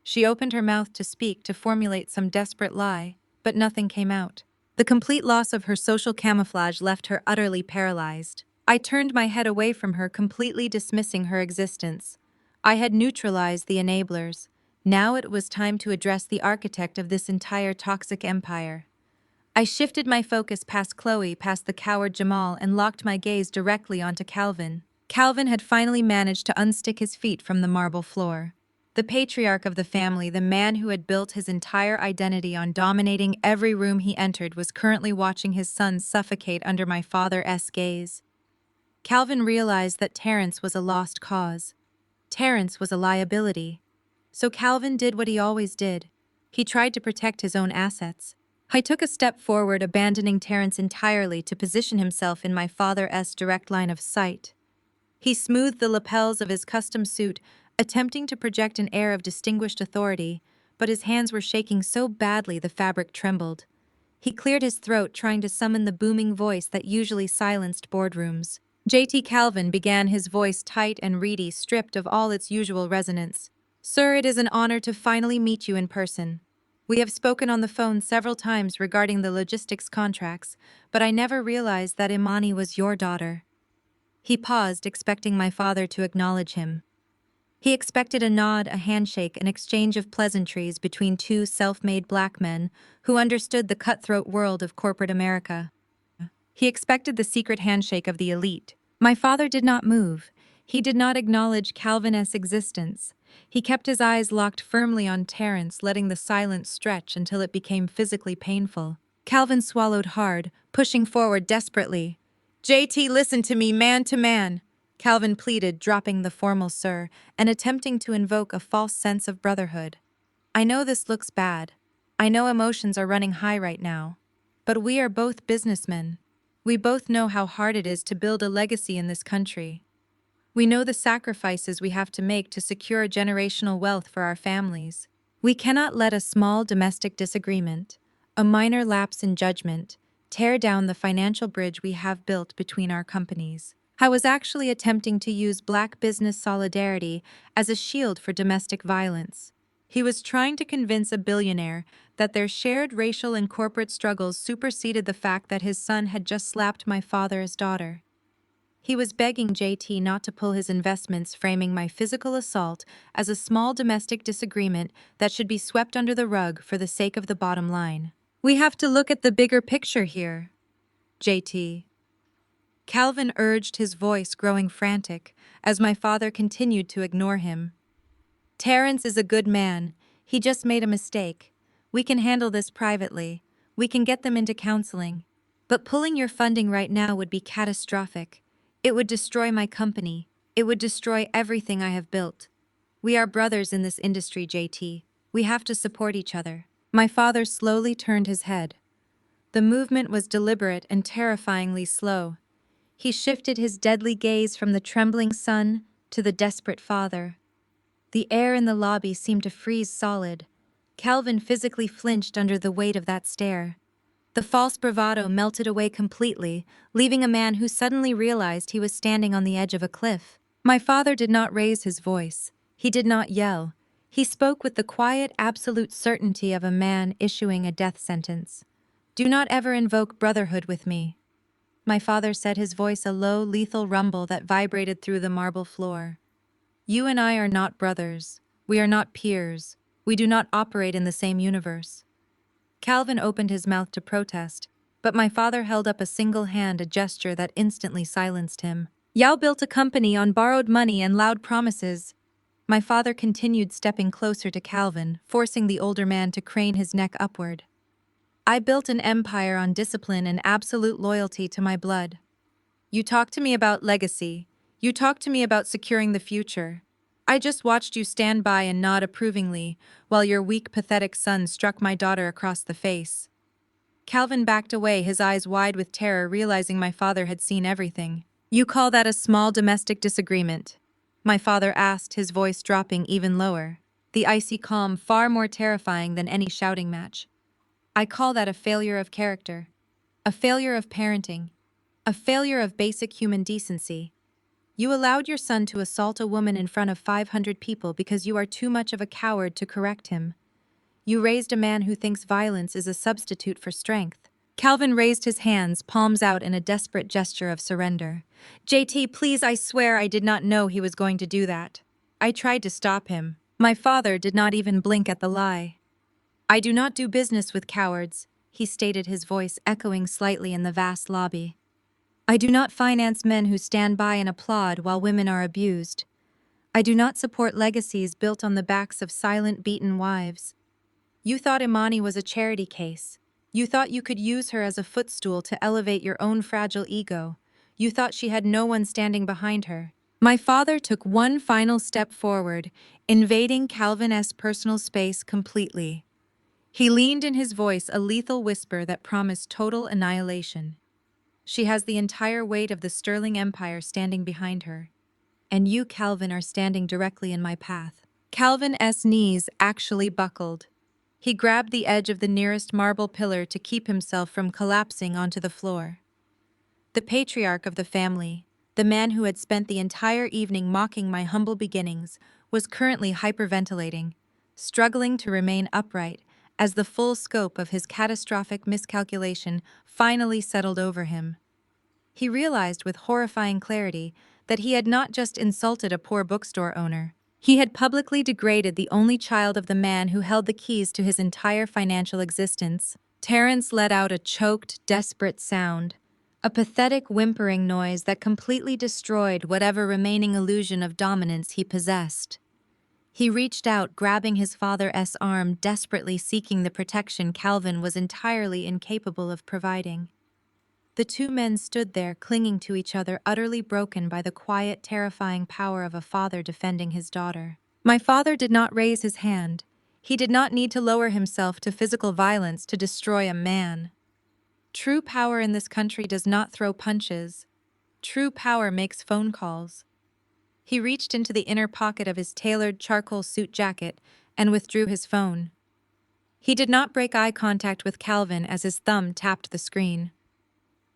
She opened her mouth to speak, to formulate some desperate lie, but nothing came out. The complete loss of her social camouflage left her utterly paralyzed. I turned my head away from her, completely dismissing her existence. I had neutralized the enablers. Now it was time to address the architect of this entire toxic empire. I shifted my focus past Chloe, past the coward Jamal, and locked my gaze directly onto Calvin. Calvin had finally managed to unstick his feet from the marble floor. The patriarch of the family, the man who had built his entire identity on dominating every room he entered, was currently watching his son suffocate under my father's gaze. Calvin realized that Terrence was a lost cause. Terrence was a liability. So Calvin did what he always did. He tried to protect his own assets. I took a step forward, abandoning Terrence entirely to position himself in my father's direct line of sight. He smoothed the lapels of his custom suit, attempting to project an air of distinguished authority, but his hands were shaking so badly the fabric trembled. He cleared his throat, trying to summon the booming voice that usually silenced boardrooms. J.T. Calvin began, his voice tight and reedy, stripped of all its usual resonance. "Sir, it is an honor to finally meet you in person. We have spoken on the phone several times regarding the logistics contracts, but I never realized that Imani was your daughter." He paused, expecting my father to acknowledge him. He expected a nod, a handshake, an exchange of pleasantries between 2 self-made black men who understood the cutthroat world of corporate America. He expected the secret handshake of the elite. My father did not move. He did not acknowledge Calvin's existence. He kept his eyes locked firmly on Terrence, letting the silence stretch until it became physically painful. Calvin swallowed hard, pushing forward desperately. "JT, listen to me, man to man," Calvin pleaded, dropping the formal "sir" and attempting to invoke a false sense of brotherhood. "I know this looks bad. I know emotions are running high right now. But we are both businessmen. We both know how hard it is to build a legacy in this country. We know the sacrifices we have to make to secure generational wealth for our families. We cannot let a small domestic disagreement, a minor lapse in judgment, tear down the financial bridge we have built between our companies." I was actually attempting to use black business solidarity as a shield for domestic violence. He was trying to convince a billionaire that their shared racial and corporate struggles superseded the fact that his son had just slapped my father's daughter. He was begging JT not to pull his investments, framing my physical assault as a small domestic disagreement that should be swept under the rug for the sake of the bottom line. "We have to look at the bigger picture here, JT." Calvin urged, his voice growing frantic as my father continued to ignore him. "Terrence is a good man. He just made a mistake. We can handle this privately. We can get them into counseling. But pulling your funding right now would be catastrophic. It would destroy my company. It would destroy everything I have built. We are brothers in this industry, JT. We have to support each other." My father slowly turned his head. The movement was deliberate and terrifyingly slow. He shifted his deadly gaze from the trembling son to the desperate father. The air in the lobby seemed to freeze solid. Calvin physically flinched under the weight of that stare. The false bravado melted away completely, leaving a man who suddenly realized he was standing on the edge of a cliff. My father did not raise his voice. He did not yell. He spoke with the quiet, absolute certainty of a man issuing a death sentence. "Do not ever invoke brotherhood with me." My father said, his voice a low, lethal rumble that vibrated through the marble floor. "You and I are not brothers. We are not peers. We do not operate in the same universe." Calvin opened his mouth to protest, but my father held up a single hand, a gesture that instantly silenced him. "Yao built a company on borrowed money and loud promises." My father continued, stepping closer to Calvin, forcing the older man to crane his neck upward. "I built an empire on discipline and absolute loyalty to my blood. You talk to me about legacy. You talk to me about securing the future. I just watched you stand by and nod approvingly, while your weak, pathetic son struck my daughter across the face. Calvin backed away, his eyes wide with terror, realizing my father had seen everything. You call that a small domestic disagreement? My father asked, his voice dropping even lower, the icy calm far more terrifying than any shouting match. I call that a failure of character, a failure of parenting, a failure of basic human decency. You allowed your son to assault a woman in front of 500 people because you are too much of a coward to correct him. You raised a man who thinks violence is a substitute for strength. Calvin raised his hands, palms out in a desperate gesture of surrender. JT, please, I swear I did not know he was going to do that. I tried to stop him. My father did not even blink at the lie. I do not do business with cowards, he stated, his voice echoing slightly in the vast lobby. I do not finance men who stand by and applaud while women are abused. I do not support legacies built on the backs of silent, beaten wives. You thought Imani was a charity case. You thought you could use her as a footstool to elevate your own fragile ego. You thought she had no one standing behind her. My father took one final step forward, invading Calvin's personal space completely. He leaned in, his voice a lethal whisper that promised total annihilation. She has the entire weight of the Sterling Empire standing behind her. And you, Calvin, are standing directly in my path. Calvin's knees actually buckled. He grabbed the edge of the nearest marble pillar to keep himself from collapsing onto the floor. The patriarch of the family, the man who had spent the entire evening mocking my humble beginnings, was currently hyperventilating, struggling to remain upright as the full scope of his catastrophic miscalculation finally settled over him. He realized with horrifying clarity that he had not just insulted a poor bookstore owner. He had publicly degraded the only child of the man who held the keys to his entire financial existence. Terrence let out a choked, desperate sound, a pathetic whimpering noise that completely destroyed whatever remaining illusion of dominance he possessed. He reached out, grabbing his father's arm, desperately seeking the protection Calvin was entirely incapable of providing. The two men stood there, clinging to each other, utterly broken by the quiet, terrifying power of a father defending his daughter. My father did not raise his hand. He did not need to lower himself to physical violence to destroy a man. True power in this country does not throw punches. True power makes phone calls. He reached into the inner pocket of his tailored charcoal suit jacket and withdrew his phone. He did not break eye contact with Calvin as his thumb tapped the screen.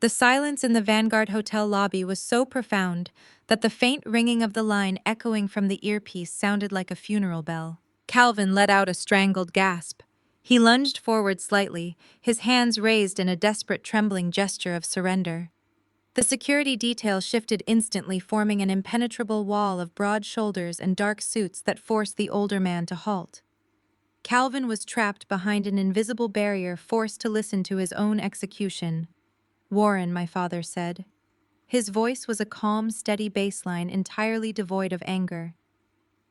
The silence in the Vanguard Hotel lobby was so profound that the faint ringing of the line echoing from the earpiece sounded like a funeral bell. Calvin let out a strangled gasp. He lunged forward slightly, his hands raised in a desperate, trembling gesture of surrender. The security detail shifted instantly, forming an impenetrable wall of broad shoulders and dark suits that forced the older man to halt. Calvin was trapped behind an invisible barrier, forced to listen to his own execution. Warren, my father said. His voice was a calm, steady baseline entirely devoid of anger.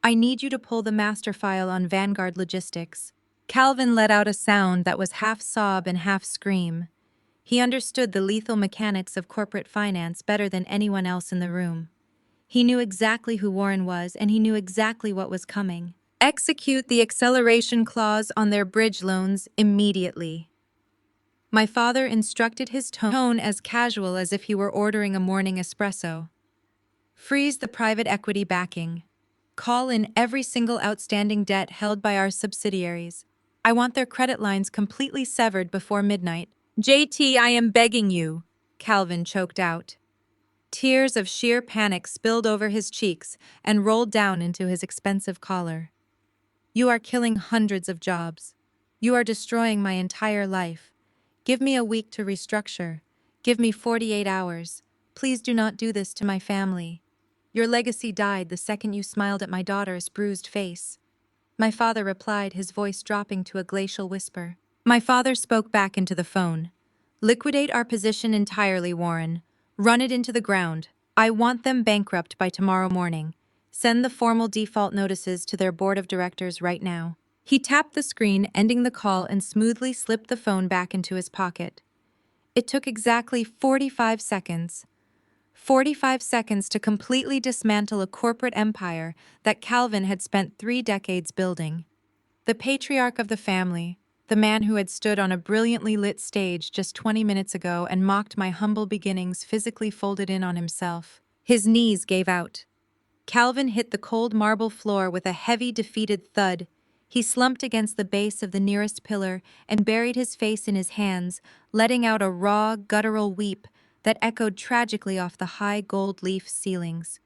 I need you to pull the master file on Vanguard Logistics. Calvin let out a sound that was half sob and half scream. He understood the lethal mechanics of corporate finance better than anyone else in the room. He knew exactly who Warren was, and he knew exactly what was coming. Execute the acceleration clause on their bridge loans immediately. My father instructed, his tone as casual as if he were ordering a morning espresso. Freeze the private equity backing. Call in every single outstanding debt held by our subsidiaries. I want their credit lines completely severed before midnight. JT, I am begging you, Calvin choked out. Tears of sheer panic spilled over his cheeks and rolled down into his expensive collar. You are killing hundreds of jobs. You are destroying my entire life. Give me a week to restructure. Give me 48 hours. Please do not do this to my family. Your legacy died the second you smiled at my daughter's bruised face. My father replied, his voice dropping to a glacial whisper. My father spoke back into the phone. Liquidate our position entirely, Warren. Run it into the ground. I want them bankrupt by tomorrow morning. Send the formal default notices to their board of directors right now. He tapped the screen, ending the call, and smoothly slipped the phone back into his pocket. It took exactly 45 seconds. 45 seconds to completely dismantle a corporate empire that Calvin had spent 3 decades building. The patriarch of the family, the man who had stood on a brilliantly lit stage just 20 minutes ago and mocked my humble beginnings, physically folded in on himself. His knees gave out. Calvin hit the cold marble floor with a heavy, defeated thud. He slumped against the base of the nearest pillar and buried his face in his hands, letting out a raw, guttural weep that echoed tragically off the high gold leaf ceilings.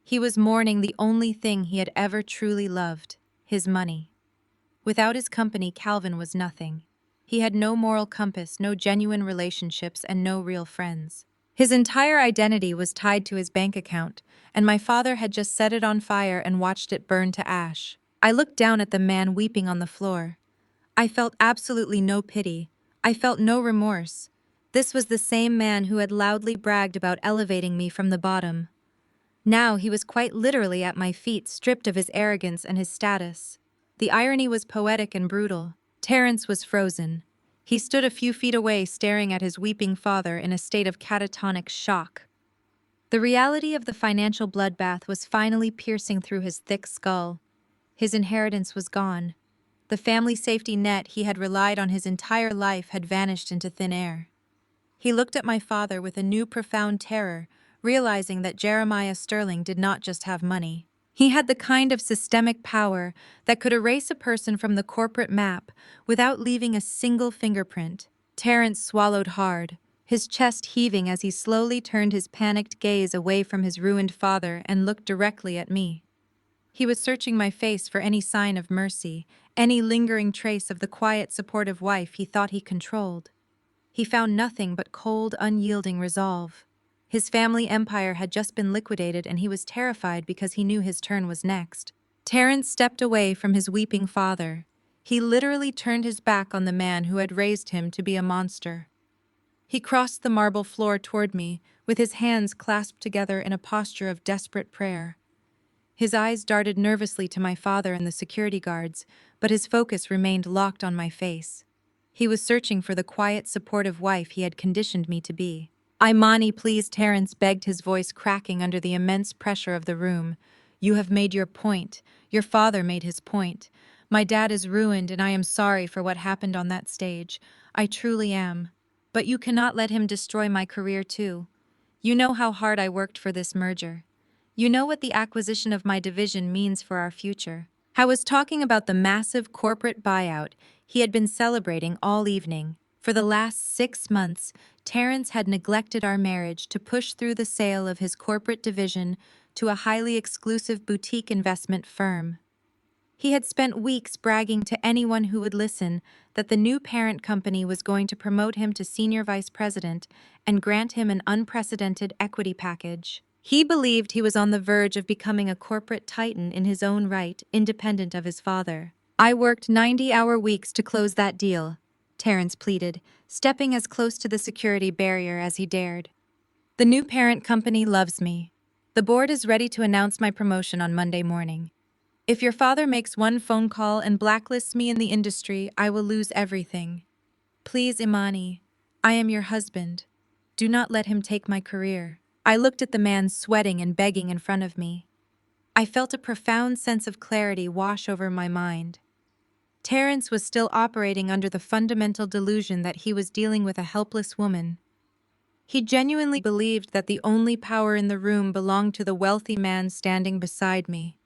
He was mourning the only thing he had ever truly loved, his money. Without his company, Calvin was nothing. He had no moral compass, no genuine relationships, and no real friends. His entire identity was tied to his bank account, and my father had just set it on fire and watched it burn to ash. I looked down at the man weeping on the floor. I felt absolutely no pity. I felt no remorse. This was the same man who had loudly bragged about elevating me from the bottom. Now he was quite literally at my feet, stripped of his arrogance and his status. The irony was poetic and brutal. Terence was frozen. He stood a few feet away, staring at his weeping father in a state of catatonic shock. The reality of the financial bloodbath was finally piercing through his thick skull. His inheritance was gone. The family safety net he had relied on his entire life had vanished into thin air. He looked at my father with a new profound terror, realizing that Jeremiah Sterling did not just have money. He had the kind of systemic power that could erase a person from the corporate map without leaving a single fingerprint. Terence swallowed hard, his chest heaving as he slowly turned his panicked gaze away from his ruined father and looked directly at me. He was searching my face for any sign of mercy, any lingering trace of the quiet, supportive wife he thought he controlled. He found nothing but cold, unyielding resolve. His family empire had just been liquidated, and he was terrified because he knew his turn was next. Terence stepped away from his weeping father. He literally turned his back on the man who had raised him to be a monster. He crossed the marble floor toward me, with his hands clasped together in a posture of desperate prayer. His eyes darted nervously to my father and the security guards, but his focus remained locked on my face. He was searching for the quiet, supportive wife he had conditioned me to be. Imani, please, Terence begged, his voice cracking under the immense pressure of the room. You have made your point. Your father made his point. My dad is ruined, and I am sorry for what happened on that stage. I truly am. But you cannot let him destroy my career too. You know how hard I worked for this merger. You know what the acquisition of my division means for our future. I was talking about the massive corporate buyout he had been celebrating all evening. For the last 6 months, Terence had neglected our marriage to push through the sale of his corporate division to a highly exclusive boutique investment firm. He had spent weeks bragging to anyone who would listen that the new parent company was going to promote him to senior vice president and grant him an unprecedented equity package. He believed he was on the verge of becoming a corporate titan in his own right, independent of his father. I worked 90-hour weeks to close that deal, Terence pleaded, stepping as close to the security barrier as he dared. The new parent company loves me. The board is ready to announce my promotion on Monday morning. If your father makes one phone call and blacklists me in the industry, I will lose everything. Please, Imani, I am your husband. Do not let him take my career. I looked at the man sweating and begging in front of me. I felt a profound sense of clarity wash over my mind. Terence was still operating under the fundamental delusion that he was dealing with a helpless woman. He genuinely believed that the only power in the room belonged to the wealthy man standing beside me.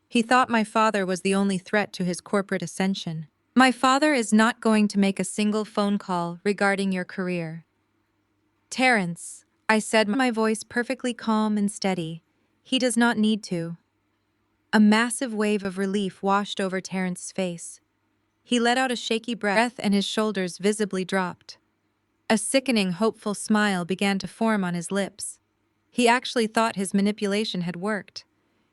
He thought my father was the only threat to his corporate ascension. My father is not going to make a single phone call regarding your career. Terence, I said, my voice perfectly calm and steady. He does not need to. A massive wave of relief washed over Terence's face. He let out a shaky breath and his shoulders visibly dropped. A sickening, hopeful smile began to form on his lips. He actually thought his manipulation had worked.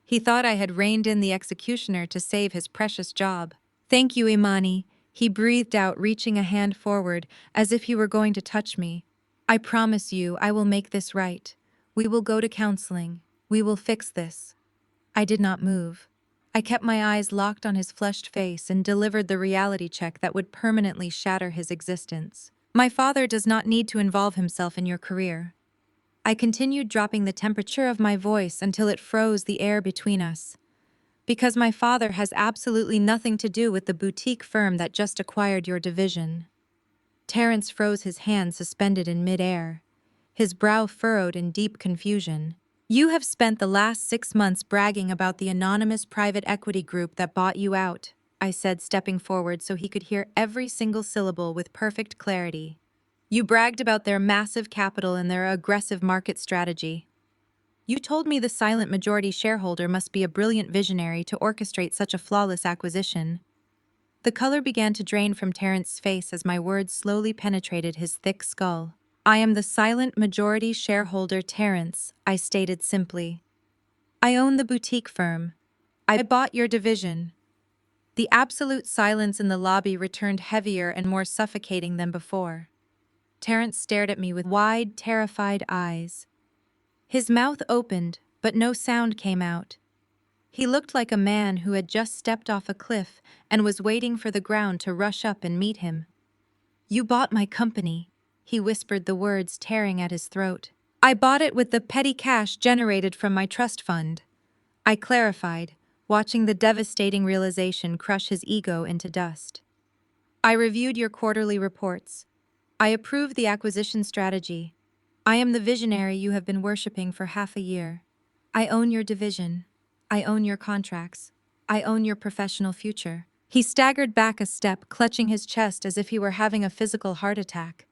He thought I had reined in the executioner to save his precious job. Thank you, Imani, he breathed out, reaching a hand forward as if he were going to touch me. I promise you I will make this right. We will go to counseling. We will fix this. I did not move. I kept my eyes locked on his flushed face and delivered the reality check that would permanently shatter his existence. My father does not need to involve himself in your career. I continued dropping the temperature of my voice until it froze the air between us. Because my father has absolutely nothing to do with the boutique firm that just acquired your division. Terrence froze, his hand suspended in midair, his brow furrowed in deep confusion. You have spent the last 6 months bragging about the anonymous private equity group that bought you out, I said, stepping forward so he could hear every single syllable with perfect clarity. You bragged about their massive capital and their aggressive market strategy. You told me the silent majority shareholder must be a brilliant visionary to orchestrate such a flawless acquisition. The color began to drain from Terrence's face as my words slowly penetrated his thick skull. I am the silent majority shareholder, Terrence, I stated simply. I own the boutique firm. I bought your division. The absolute silence in the lobby returned heavier and more suffocating than before. Terrence stared at me with wide, terrified eyes. His mouth opened, but no sound came out. He looked like a man who had just stepped off a cliff and was waiting for the ground to rush up and meet him. You bought my company, he whispered, the words tearing at his throat. I bought it with the petty cash generated from my trust fund, I clarified, watching the devastating realization crush his ego into dust. I reviewed your quarterly reports. I approved the acquisition strategy. I am the visionary you have been worshipping for half a year. I own your division. I own your contracts. I own your professional future. He staggered back a step, clutching his chest as if he were having a physical heart attack.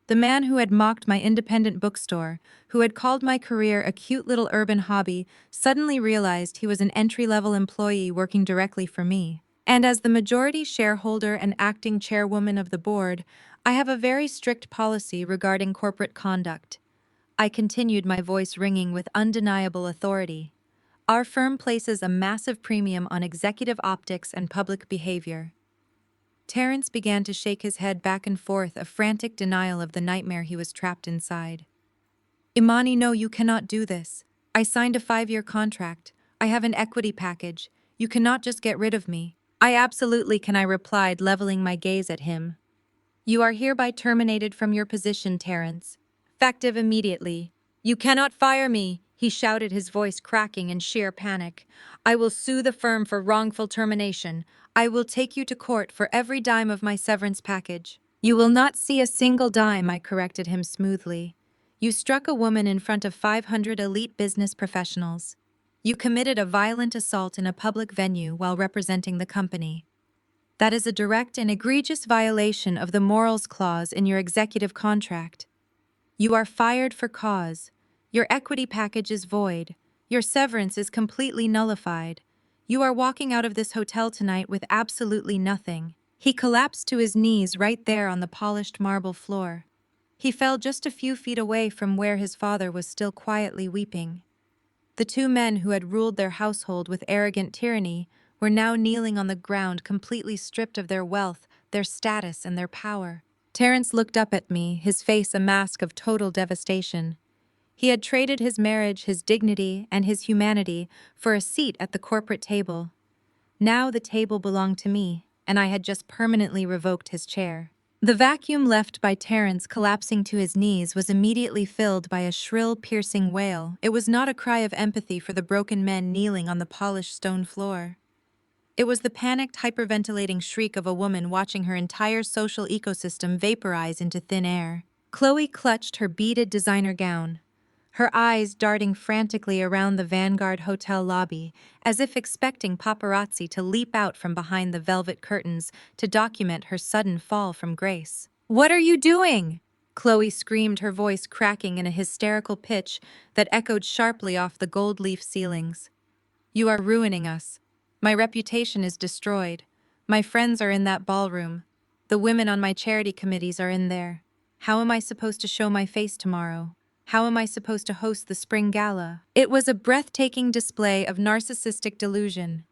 The man who had mocked my independent bookstore, who had called my career a cute little urban hobby, suddenly realized he was an entry-level employee working directly for me. And as the majority shareholder and acting chairwoman of the board, I have a very strict policy regarding corporate conduct. I continued, my voice ringing with undeniable authority. Our firm places a massive premium on executive optics and public behavior. Terrence began to shake his head back and forth, a frantic denial of the nightmare he was trapped inside. Imani, no, you cannot do this. I signed a 5-year contract. I have an equity package. You cannot just get rid of me. I absolutely can, I replied, leveling my gaze at him. You are hereby terminated from your position, Terrence. Effective immediately. You cannot fire me, he shouted, his voice cracking in sheer panic. I will sue the firm for wrongful termination. I will take you to court for every dime of my severance package. You will not see a single dime, I corrected him smoothly. You struck a woman in front of 500 elite business professionals. You committed a violent assault in a public venue while representing the company. That is a direct and egregious violation of the morals clause in your executive contract. You are fired for cause. Your equity package is void. Your severance is completely nullified. You are walking out of this hotel tonight with absolutely nothing. He collapsed to his knees right there on the polished marble floor. He fell just a few feet away from where his father was still quietly weeping. The two men who had ruled their household with arrogant tyranny were now kneeling on the ground, completely stripped of their wealth, their status, and their power. Terrence looked up at me, his face a mask of total devastation. He had traded his marriage, his dignity, and his humanity for a seat at the corporate table. Now the table belonged to me, and I had just permanently revoked his chair. The vacuum left by Terrence collapsing to his knees was immediately filled by a shrill, piercing wail. It was not a cry of empathy for the broken men kneeling on the polished stone floor. It was the panicked, hyperventilating shriek of a woman watching her entire social ecosystem vaporize into thin air. Chloe clutched her beaded designer gown, her eyes darting frantically around the Vanguard Hotel lobby, as if expecting paparazzi to leap out from behind the velvet curtains to document her sudden fall from grace. "What are you doing?" Chloe screamed, her voice cracking in a hysterical pitch that echoed sharply off the gold leaf ceilings. "You are ruining us. My reputation is destroyed. My friends are in that ballroom. The women on my charity committees are in there. How am I supposed to show my face tomorrow? How am I supposed to host the spring gala?" It was a breathtaking display of narcissistic delusion.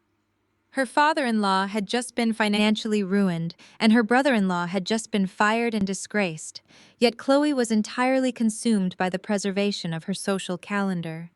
Her father-in-law had just been financially ruined, and her brother-in-law had just been fired and disgraced, yet Chloe was entirely consumed by the preservation of her social calendar.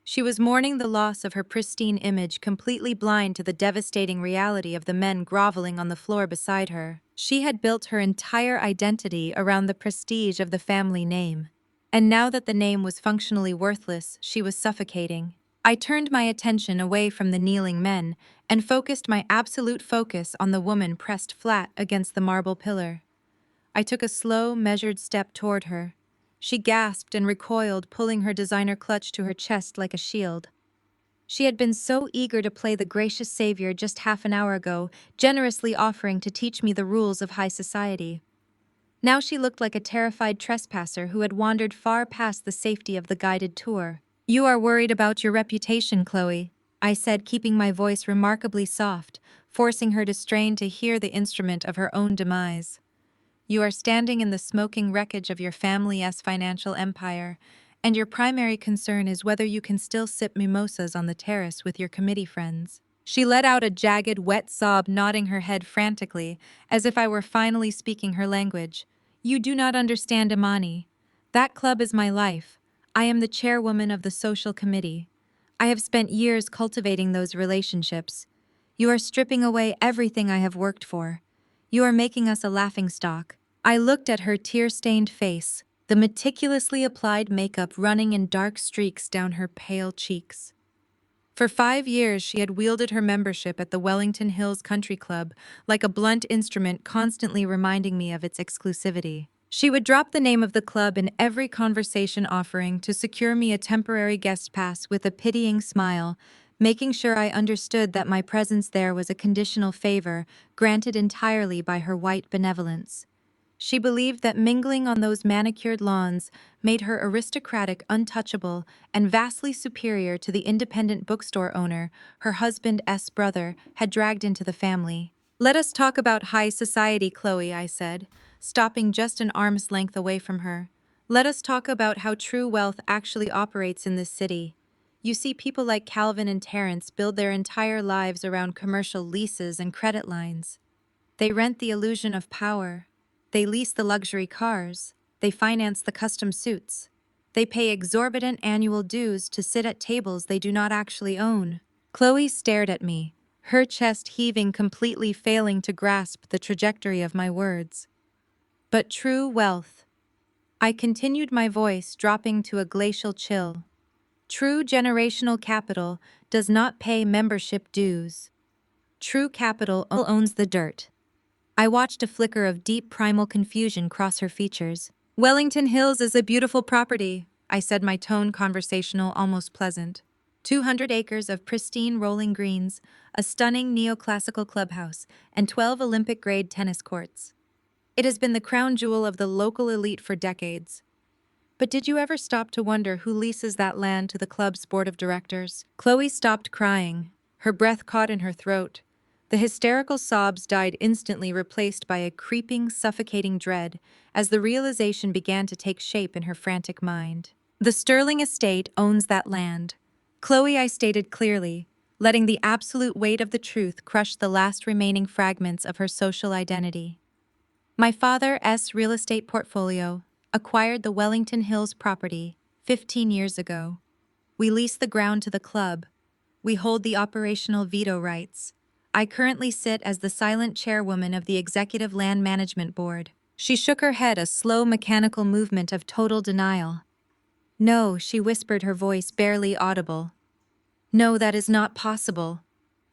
She was mourning the loss of her pristine image, completely blind to the devastating reality of the men groveling on the floor beside her. She had built her entire identity around the prestige of the family name. and now that the name was functionally worthless, she was suffocating. I turned my attention away from the kneeling men and focused my absolute focus on the woman pressed flat against the marble pillar. I took a slow, measured step toward her. She gasped and recoiled, pulling her designer clutch to her chest like a shield. She had been so eager to play the gracious savior just half an hour ago, generously offering to teach me the rules of high society. Now she looked like a terrified trespasser who had wandered far past the safety of the guided tour. "You are worried about your reputation, Chloe," I said, keeping my voice remarkably soft, forcing her to strain to hear the instrument of her own demise. "You are standing in the smoking wreckage of your family's financial empire, and your primary concern is whether you can still sip mimosas on the terrace with your committee friends." She let out a jagged, wet sob, nodding her head frantically, as if I were finally speaking her language. "You do not understand, Imani. That club is my life. I am the chairwoman of the social committee. I have spent years cultivating those relationships. You are stripping away everything I have worked for. You are making us a laughingstock." I looked at her tear-stained face, the meticulously applied makeup running in dark streaks down her pale cheeks. For 5 years she had wielded her membership at the Wellington Hills Country Club like a blunt instrument, constantly reminding me of its exclusivity. She would drop the name of the club in every conversation, offering to secure me a temporary guest pass with a pitying smile, making sure I understood that my presence there was a conditional favor granted entirely by her white benevolence. She believed that mingling on those manicured lawns made her aristocratic, untouchable, and vastly superior to the independent bookstore owner her husband's brother had dragged into the family. "Let us talk about high society, Chloe," I said, stopping just an arm's length away from her. "Let us talk about how true wealth actually operates in this city. You see, people like Calvin and Terrence build their entire lives around commercial leases and credit lines. They rent the illusion of power. They lease the luxury cars. They finance the custom suits. They pay exorbitant annual dues to sit at tables they do not actually own." Chloe stared at me, her chest heaving, completely failing to grasp the trajectory of my words. "But true wealth," I continued, my voice dropping to a glacial chill. "True generational capital does not pay membership dues. True capital owns the dirt." I watched a flicker of deep primal confusion cross her features. "Wellington Hills is a beautiful property," I said, my tone conversational, almost pleasant. 200 acres of pristine rolling greens, a stunning neoclassical clubhouse, and 12 Olympic-grade tennis courts. It has been the crown jewel of the local elite for decades. But did you ever stop to wonder who leases that land to the club's board of directors? Chloe stopped crying, her breath caught in her throat. The hysterical sobs died instantly, replaced by a creeping, suffocating dread as the realization began to take shape in her frantic mind. "The Sterling estate owns that land, Chloe," I stated clearly, letting the absolute weight of the truth crush the last remaining fragments of her social identity. "My father's real estate portfolio acquired the Wellington Hills property 15 years ago. We lease the ground to the club. We hold the operational veto rights. I currently sit as the silent chairwoman of the Executive Land Management Board." She shook her head, a slow mechanical movement of total denial. "No," she whispered, her voice barely audible. "No, that is not possible."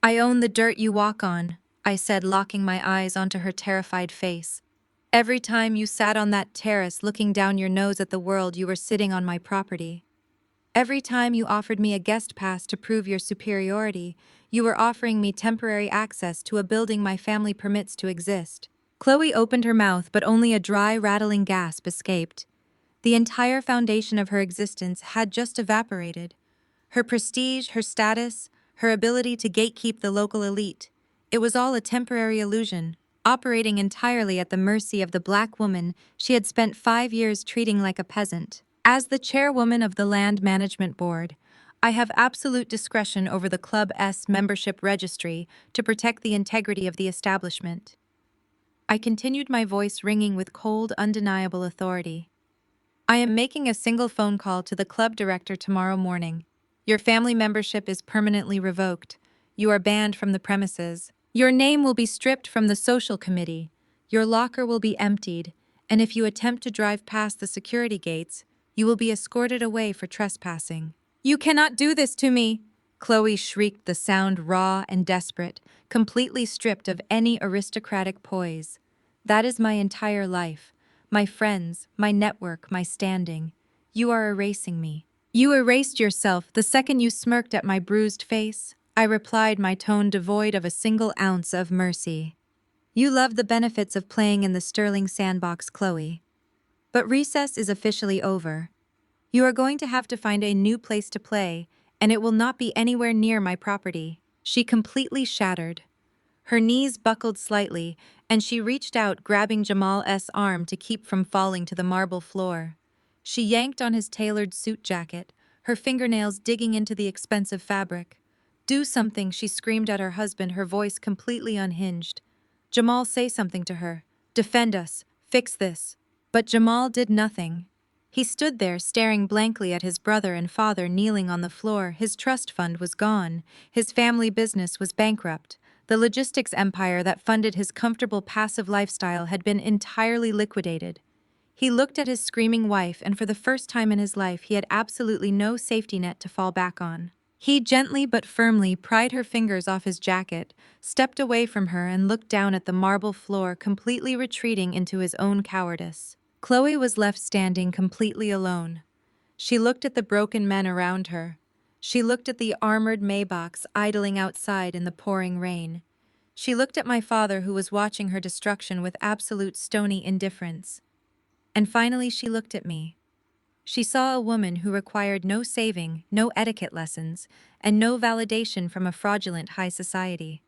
"I own the dirt you walk on," I said, locking my eyes onto her terrified face. "Every time you sat on that terrace looking down your nose at the world, you were sitting on my property. Every time you offered me a guest pass to prove your superiority, you were offering me temporary access to a building my family permits to exist." Chloe opened her mouth, but only a dry, rattling gasp escaped. The entire foundation of her existence had just evaporated. Her prestige, her status, her ability to gatekeep the local elite. It was all a temporary illusion, operating entirely at the mercy of the black woman she had spent 5 years treating like a peasant. "As the chairwoman of the Land Management Board, I have absolute discretion over the club's membership registry to protect the integrity of the establishment." I continued, my voice ringing with cold, undeniable authority. "I am making a single phone call to the club director tomorrow morning. Your family membership is permanently revoked. You are banned from the premises. Your name will be stripped from the social committee. Your locker will be emptied, and if you attempt to drive past the security gates, You will be escorted away for trespassing. You cannot do this to me! Chloe shrieked, the sound raw and desperate, completely stripped of any aristocratic poise. That is my entire life. My friends, my network, my standing. You are erasing me. You erased yourself the second you smirked at my bruised face. I replied, my tone devoid of a single ounce of mercy. You love the benefits of playing in the Sterling sandbox, Chloe. But recess is officially over. You are going to have to find a new place to play, and it will not be anywhere near my property. She completely shattered. Her knees buckled slightly, and she reached out, grabbing Jamal's arm to keep from falling to the marble floor. She yanked on his tailored suit jacket, her fingernails digging into the expensive fabric. Do something, she screamed at her husband, her voice completely unhinged. Jamal, say something to her. Defend us. Fix this. But Jamal did nothing. He stood there staring blankly at his brother and father kneeling on the floor. His trust fund was gone. His family business was bankrupt. The logistics empire that funded his comfortable passive lifestyle had been entirely liquidated. He looked at his screaming wife, and for the first time in his life he had absolutely no safety net to fall back on. He gently but firmly pried her fingers off his jacket, stepped away from her, and looked down at the marble floor, completely retreating into his own cowardice. Chloe was left standing completely alone. She looked at the broken men around her. She looked at the armored Maybachs idling outside in the pouring rain. She looked at my father, who was watching her destruction with absolute stony indifference. And finally she looked at me. She saw a woman who required no saving, no etiquette lessons, and no validation from a fraudulent high society.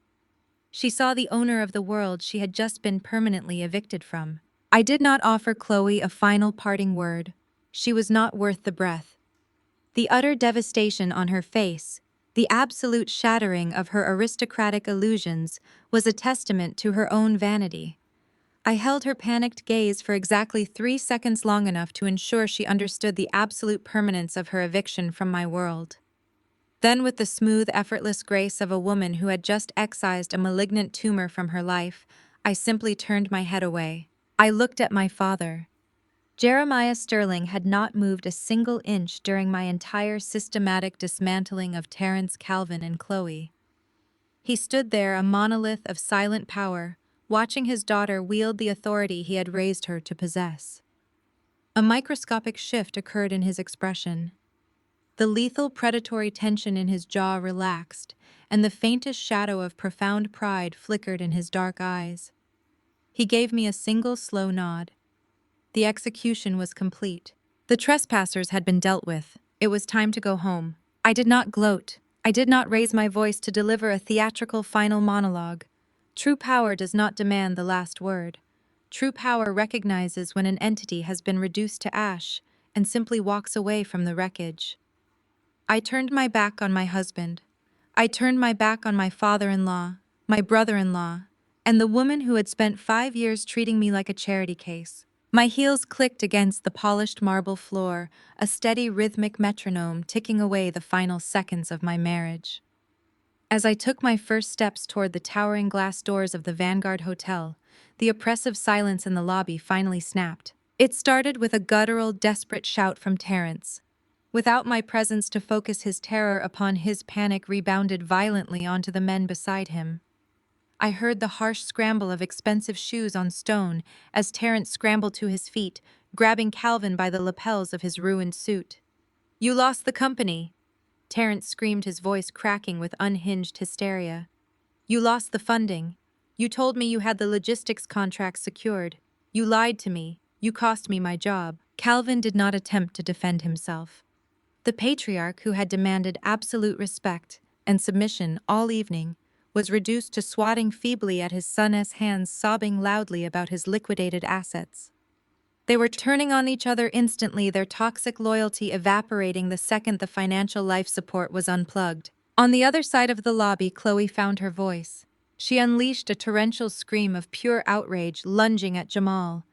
She saw the owner of the world she had just been permanently evicted from. I did not offer Chloe a final parting word. She was not worth the breath. The utter devastation on her face, the absolute shattering of her aristocratic illusions, was a testament to her own vanity. I held her panicked gaze for exactly 3 seconds, long enough to ensure she understood the absolute permanence of her eviction from my world. Then, with the smooth, effortless grace of a woman who had just excised a malignant tumor from her life, I simply turned my head away. I looked at my father. Jeremiah Sterling had not moved a single inch during my entire systematic dismantling of Terence, Calvin, and Chloe. He stood there, a monolith of silent power, watching his daughter wield the authority he had raised her to possess. A microscopic shift occurred in his expression. The lethal predatory tension in his jaw relaxed, and the faintest shadow of profound pride flickered in his dark eyes. He gave me a single slow nod. The execution was complete. The trespassers had been dealt with. It was time to go home. I did not gloat. I did not raise my voice to deliver a theatrical final monologue. True power does not demand the last word. True power recognizes when an entity has been reduced to ash and simply walks away from the wreckage. I turned my back on my husband. I turned my back on my father-in-law, my brother-in-law, and the woman who had spent 5 years treating me like a charity case. My heels clicked against the polished marble floor, a steady rhythmic metronome ticking away the final seconds of my marriage. As I took my first steps toward the towering glass doors of the Vanguard Hotel, the oppressive silence in the lobby finally snapped. It started with a guttural, desperate shout from Terence. Without my presence to focus his terror upon, his panic rebounded violently onto the men beside him. I heard the harsh scramble of expensive shoes on stone as Terence scrambled to his feet, grabbing Calvin by the lapels of his ruined suit. "You lost the company!" Terence screamed, his voice cracking with unhinged hysteria. "You lost the funding. You told me you had the logistics contract secured. You lied to me. You cost me my job." Calvin did not attempt to defend himself. The patriarch, who had demanded absolute respect and submission all evening, was reduced to swatting feebly at his son's hands, sobbing loudly about his liquidated assets. They were turning on each other instantly, their toxic loyalty evaporating the second the financial life support was unplugged. On the other side of the lobby, Chloe found her voice. She unleashed a torrential scream of pure outrage, lunging at Jamal.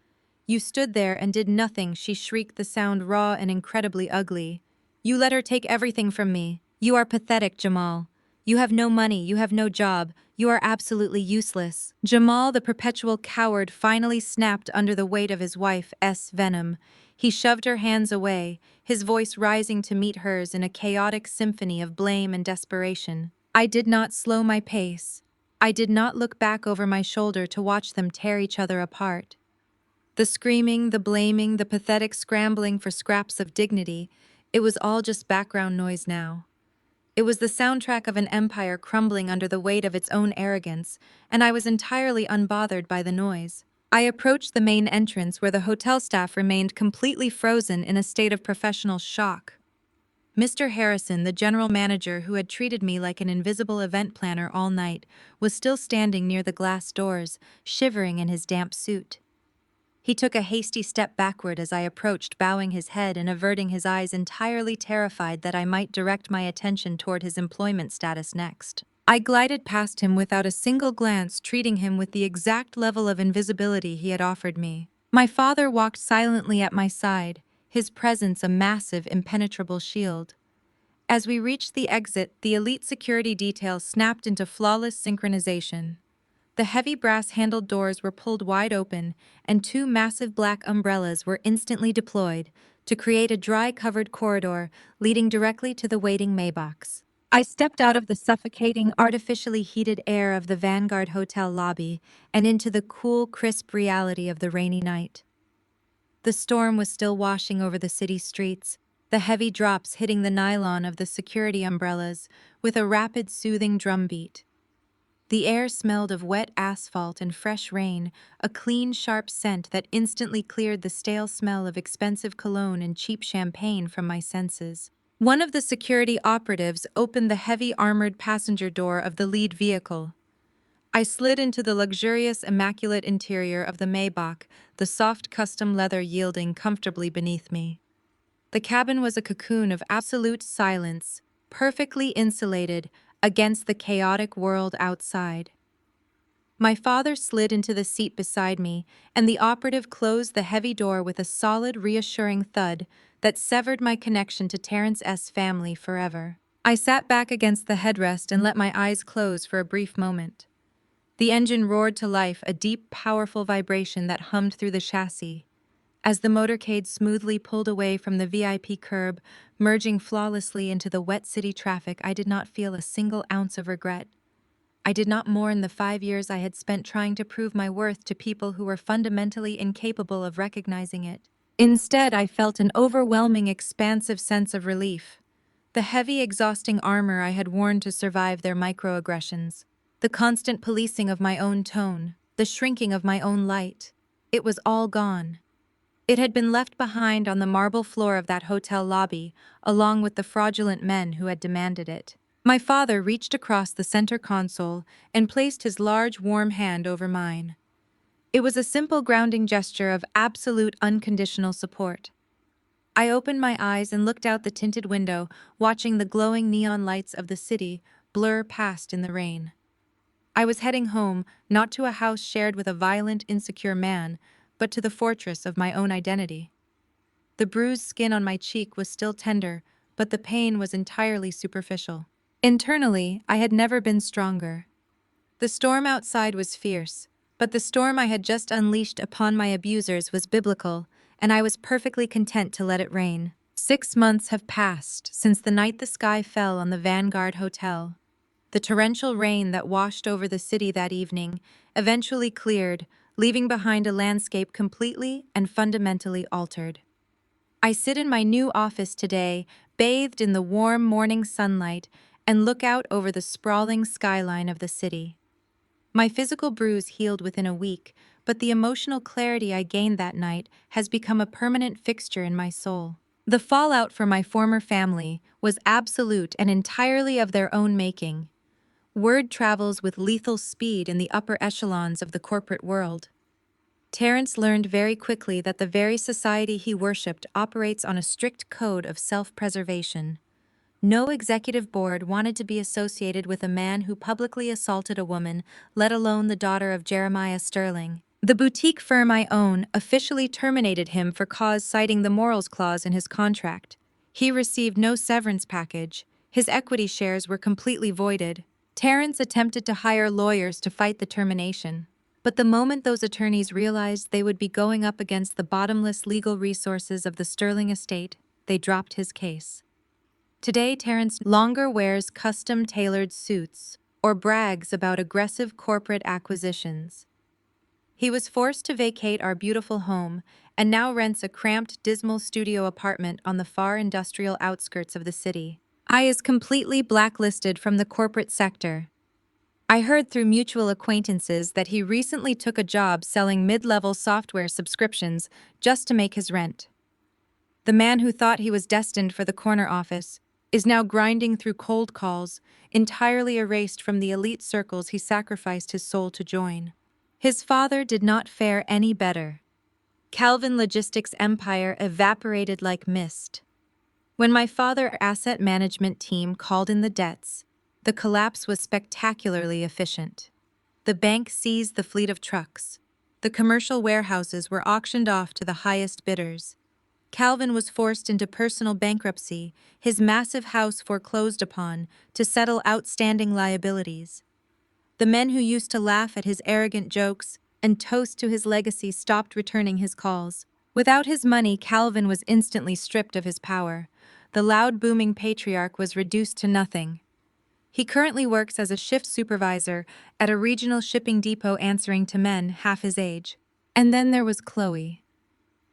"You stood there and did nothing," she shrieked, the sound raw and incredibly ugly. "You let her take everything from me. You are pathetic, Jamal. You have no money, you have no job, you are absolutely useless." Jamal, the perpetual coward, finally snapped under the weight of his wife's venom. He shoved her hands away, his voice rising to meet hers in a chaotic symphony of blame and desperation. I did not slow my pace. I did not look back over my shoulder to watch them tear each other apart. The screaming, the blaming, the pathetic scrambling for scraps of dignity, it was all just background noise now. It was the soundtrack of an empire crumbling under the weight of its own arrogance, and I was entirely unbothered by the noise. I approached the main entrance where the hotel staff remained completely frozen in a state of professional shock. Mr. Harrison, the general manager who had treated me like an invisible event planner all night, was still standing near the glass doors, shivering in his damp suit. He took a hasty step backward as I approached, bowing his head and averting his eyes, entirely terrified that I might direct my attention toward his employment status next. I glided past him without a single glance, treating him with the exact level of invisibility he had offered me. My father walked silently at my side, his presence a massive, impenetrable shield. As we reached the exit, the elite security detail snapped into flawless synchronization. The heavy brass-handled doors were pulled wide open, and two massive black umbrellas were instantly deployed to create a dry-covered corridor leading directly to the waiting Maybachs. I stepped out of the suffocating, artificially heated air of the Vanguard Hotel lobby and into the cool, crisp reality of the rainy night. The storm was still washing over the city streets, the heavy drops hitting the nylon of the security umbrellas with a rapid, soothing drumbeat. The air smelled of wet asphalt and fresh rain, a clean, sharp scent that instantly cleared the stale smell of expensive cologne and cheap champagne from my senses. One of the security operatives opened the heavy armored passenger door of the lead vehicle. I slid into the luxurious, immaculate interior of the Maybach, the soft custom leather yielding comfortably beneath me. The cabin was a cocoon of absolute silence, perfectly insulated against the chaotic world outside. My father slid into the seat beside me, and the operative closed the heavy door with a solid, reassuring thud that severed my connection to Terrence S. family forever. I sat back against the headrest and let my eyes close for a brief moment. The engine roared to life, a deep, powerful vibration that hummed through the chassis. As the motorcade smoothly pulled away from the VIP curb, merging flawlessly into the wet city traffic, I did not feel a single ounce of regret. I did not mourn the 5 years I had spent trying to prove my worth to people who were fundamentally incapable of recognizing it. Instead, I felt an overwhelming, expansive sense of relief. The heavy, exhausting armor I had worn to survive their microaggressions, the constant policing of my own tone, the shrinking of my own light, it was all gone. It had been left behind on the marble floor of that hotel lobby, along with the fraudulent men who had demanded it. My father reached across the center console and placed his large, warm hand over mine. It was a simple grounding gesture of absolute, unconditional support. I opened my eyes and looked out the tinted window, watching the glowing neon lights of the city blur past in the rain. I was heading home, not to a house shared with a violent, insecure man, but to the fortress of my own identity. The bruised skin on my cheek was still tender, but the pain was entirely superficial. Internally, I had never been stronger. The storm outside was fierce, but the storm I had just unleashed upon my abusers was biblical, and I was perfectly content to let it rain. 6 months have passed since the night the sky fell on the Vanguard Hotel. The torrential rain that washed over the city that evening eventually cleared, leaving behind a landscape completely and fundamentally altered. I sit in my new office today, bathed in the warm morning sunlight, and look out over the sprawling skyline of the city. My physical bruise healed within a week, but the emotional clarity I gained that night has become a permanent fixture in my soul. The fallout for my former family was absolute and entirely of their own making. Word travels with lethal speed in the upper echelons of the corporate world. Terrence learned very quickly that the very society he worshipped operates on a strict code of self-preservation. No executive board wanted to be associated with a man who publicly assaulted a woman, let alone the daughter of Jeremiah Sterling. The boutique firm I own officially terminated him for cause, citing the morals clause in his contract. He received no severance package. His equity shares were completely voided. Terrence attempted to hire lawyers to fight the termination. But the moment those attorneys realized they would be going up against the bottomless legal resources of the Sterling estate, they dropped his case. Today, Terrence no longer wears custom-tailored suits or brags about aggressive corporate acquisitions. He was forced to vacate our beautiful home and now rents a cramped, dismal studio apartment on the far industrial outskirts of the city. I is completely blacklisted from the corporate sector. I heard through mutual acquaintances that he recently took a job selling mid-level software subscriptions just to make his rent. The man who thought he was destined for the corner office is now grinding through cold calls, entirely erased from the elite circles he sacrificed his soul to join. His father did not fare any better. Calvin Logistics' empire evaporated like mist. When my father's asset management team called in the debts, the collapse was spectacularly efficient. The bank seized the fleet of trucks. The commercial warehouses were auctioned off to the highest bidders. Calvin was forced into personal bankruptcy, his massive house foreclosed upon, to settle outstanding liabilities. The men who used to laugh at his arrogant jokes and toast to his legacy stopped returning his calls. Without his money, Calvin was instantly stripped of his power. The loud, booming patriarch was reduced to nothing. He currently works as a shift supervisor at a regional shipping depot, answering to men half his age. And then there was Chloe.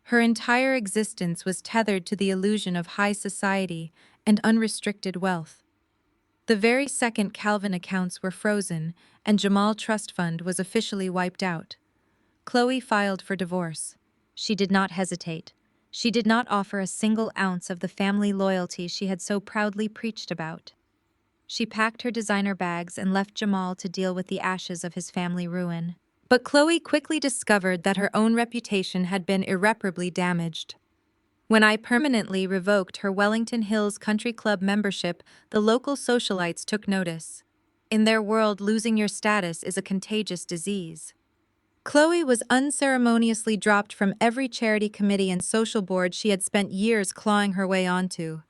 Her entire existence was tethered to the illusion of high society and unrestricted wealth. The very second Calvin accounts were frozen and Jamal Trust Fund was officially wiped out, Chloe filed for divorce. She did not hesitate. She did not offer a single ounce of the family loyalty she had so proudly preached about. She packed her designer bags and left Jamal to deal with the ashes of his family ruin. But Chloe quickly discovered that her own reputation had been irreparably damaged. When I permanently revoked her Wellington Hills Country Club membership, the local socialites took notice. In their world, losing your status is a contagious disease. Chloe was unceremoniously dropped from every charity committee and social board she had spent years clawing her way onto.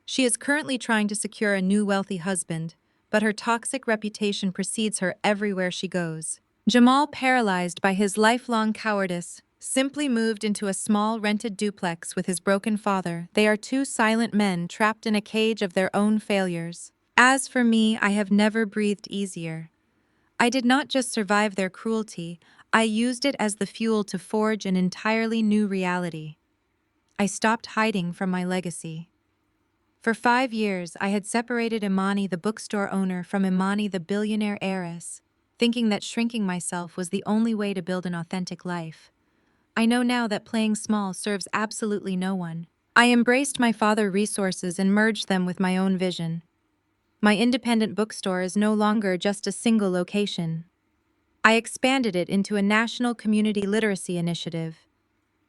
She is currently trying to secure a new wealthy husband, but her toxic reputation precedes her everywhere she goes. Jamal, paralyzed by his lifelong cowardice, simply moved into a small rented duplex with his broken father. They are two silent men trapped in a cage of their own failures. As for me, I have never breathed easier. I did not just survive their cruelty, I used it as the fuel to forge an entirely new reality. I stopped hiding from my legacy. For 5 years, I had separated Imani, the bookstore owner, from Imani, the billionaire heiress, thinking that shrinking myself was the only way to build an authentic life. I know now that playing small serves absolutely no one. I embraced my father's resources and merged them with my own vision. My independent bookstore is no longer just a single location. I expanded it into a national community literacy initiative.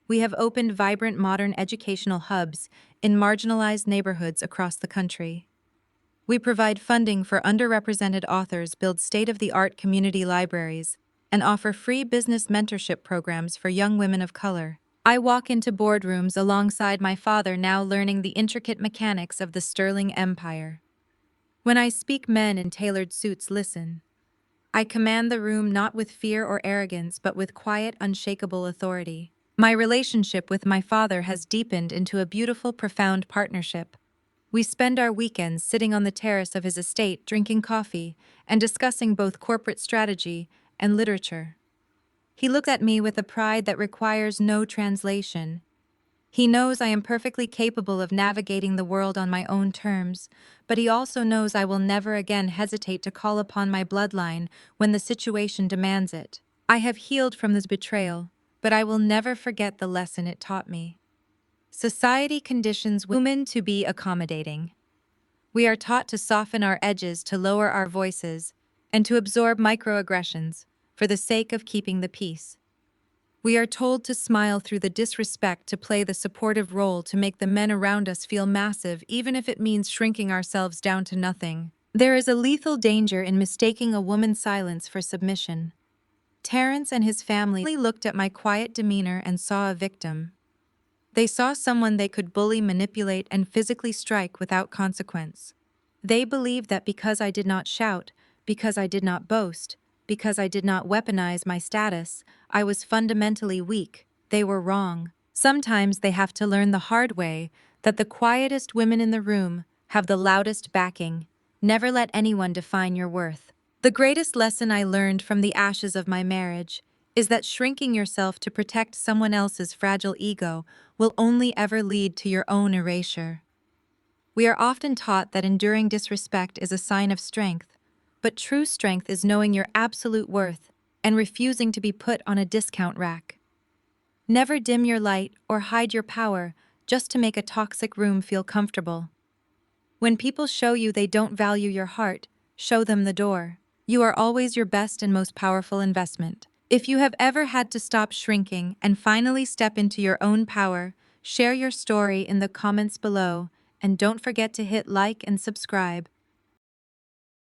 We have opened vibrant modern educational hubs in marginalized neighborhoods across the country. We provide funding for underrepresented authors, build state-of-the-art community libraries, and offer free business mentorship programs for young women of color. I walk into boardrooms alongside my father, now learning the intricate mechanics of the Sterling Empire. When I speak, men in tailored suits listen. I command the room not with fear or arrogance, but with quiet, unshakable authority. My relationship with my father has deepened into a beautiful, profound partnership. We spend our weekends sitting on the terrace of his estate, drinking coffee and discussing both corporate strategy and literature. He looks at me with a pride that requires no translation. He knows I am perfectly capable of navigating the world on my own terms, but he also knows I will never again hesitate to call upon my bloodline when the situation demands it. I have healed from this betrayal, but I will never forget the lesson it taught me. Society conditions women to be accommodating. We are taught to soften our edges, to lower our voices, and to absorb microaggressions for the sake of keeping the peace. We are told to smile through the disrespect, to play the supportive role, to make the men around us feel massive, even if it means shrinking ourselves down to nothing. There is a lethal danger in mistaking a woman's silence for submission. Terrence and his family looked at my quiet demeanor and saw a victim. They saw someone they could bully, manipulate, and physically strike without consequence. They believed that because I did not shout, because I did not boast, because I did not weaponize my status, I was fundamentally weak. They were wrong. Sometimes they have to learn the hard way that the quietest women in the room have the loudest backing. Never let anyone define your worth. The greatest lesson I learned from the ashes of my marriage is that shrinking yourself to protect someone else's fragile ego will only ever lead to your own erasure. We are often taught that enduring disrespect is a sign of strength, but true strength is knowing your absolute worth and refusing to be put on a discount rack. Never dim your light or hide your power just to make a toxic room feel comfortable. When people show you they don't value your heart, show them the door. You are always your best and most powerful investment. If you have ever had to stop shrinking and finally step into your own power, share your story in the comments below, and don't forget to hit like and subscribe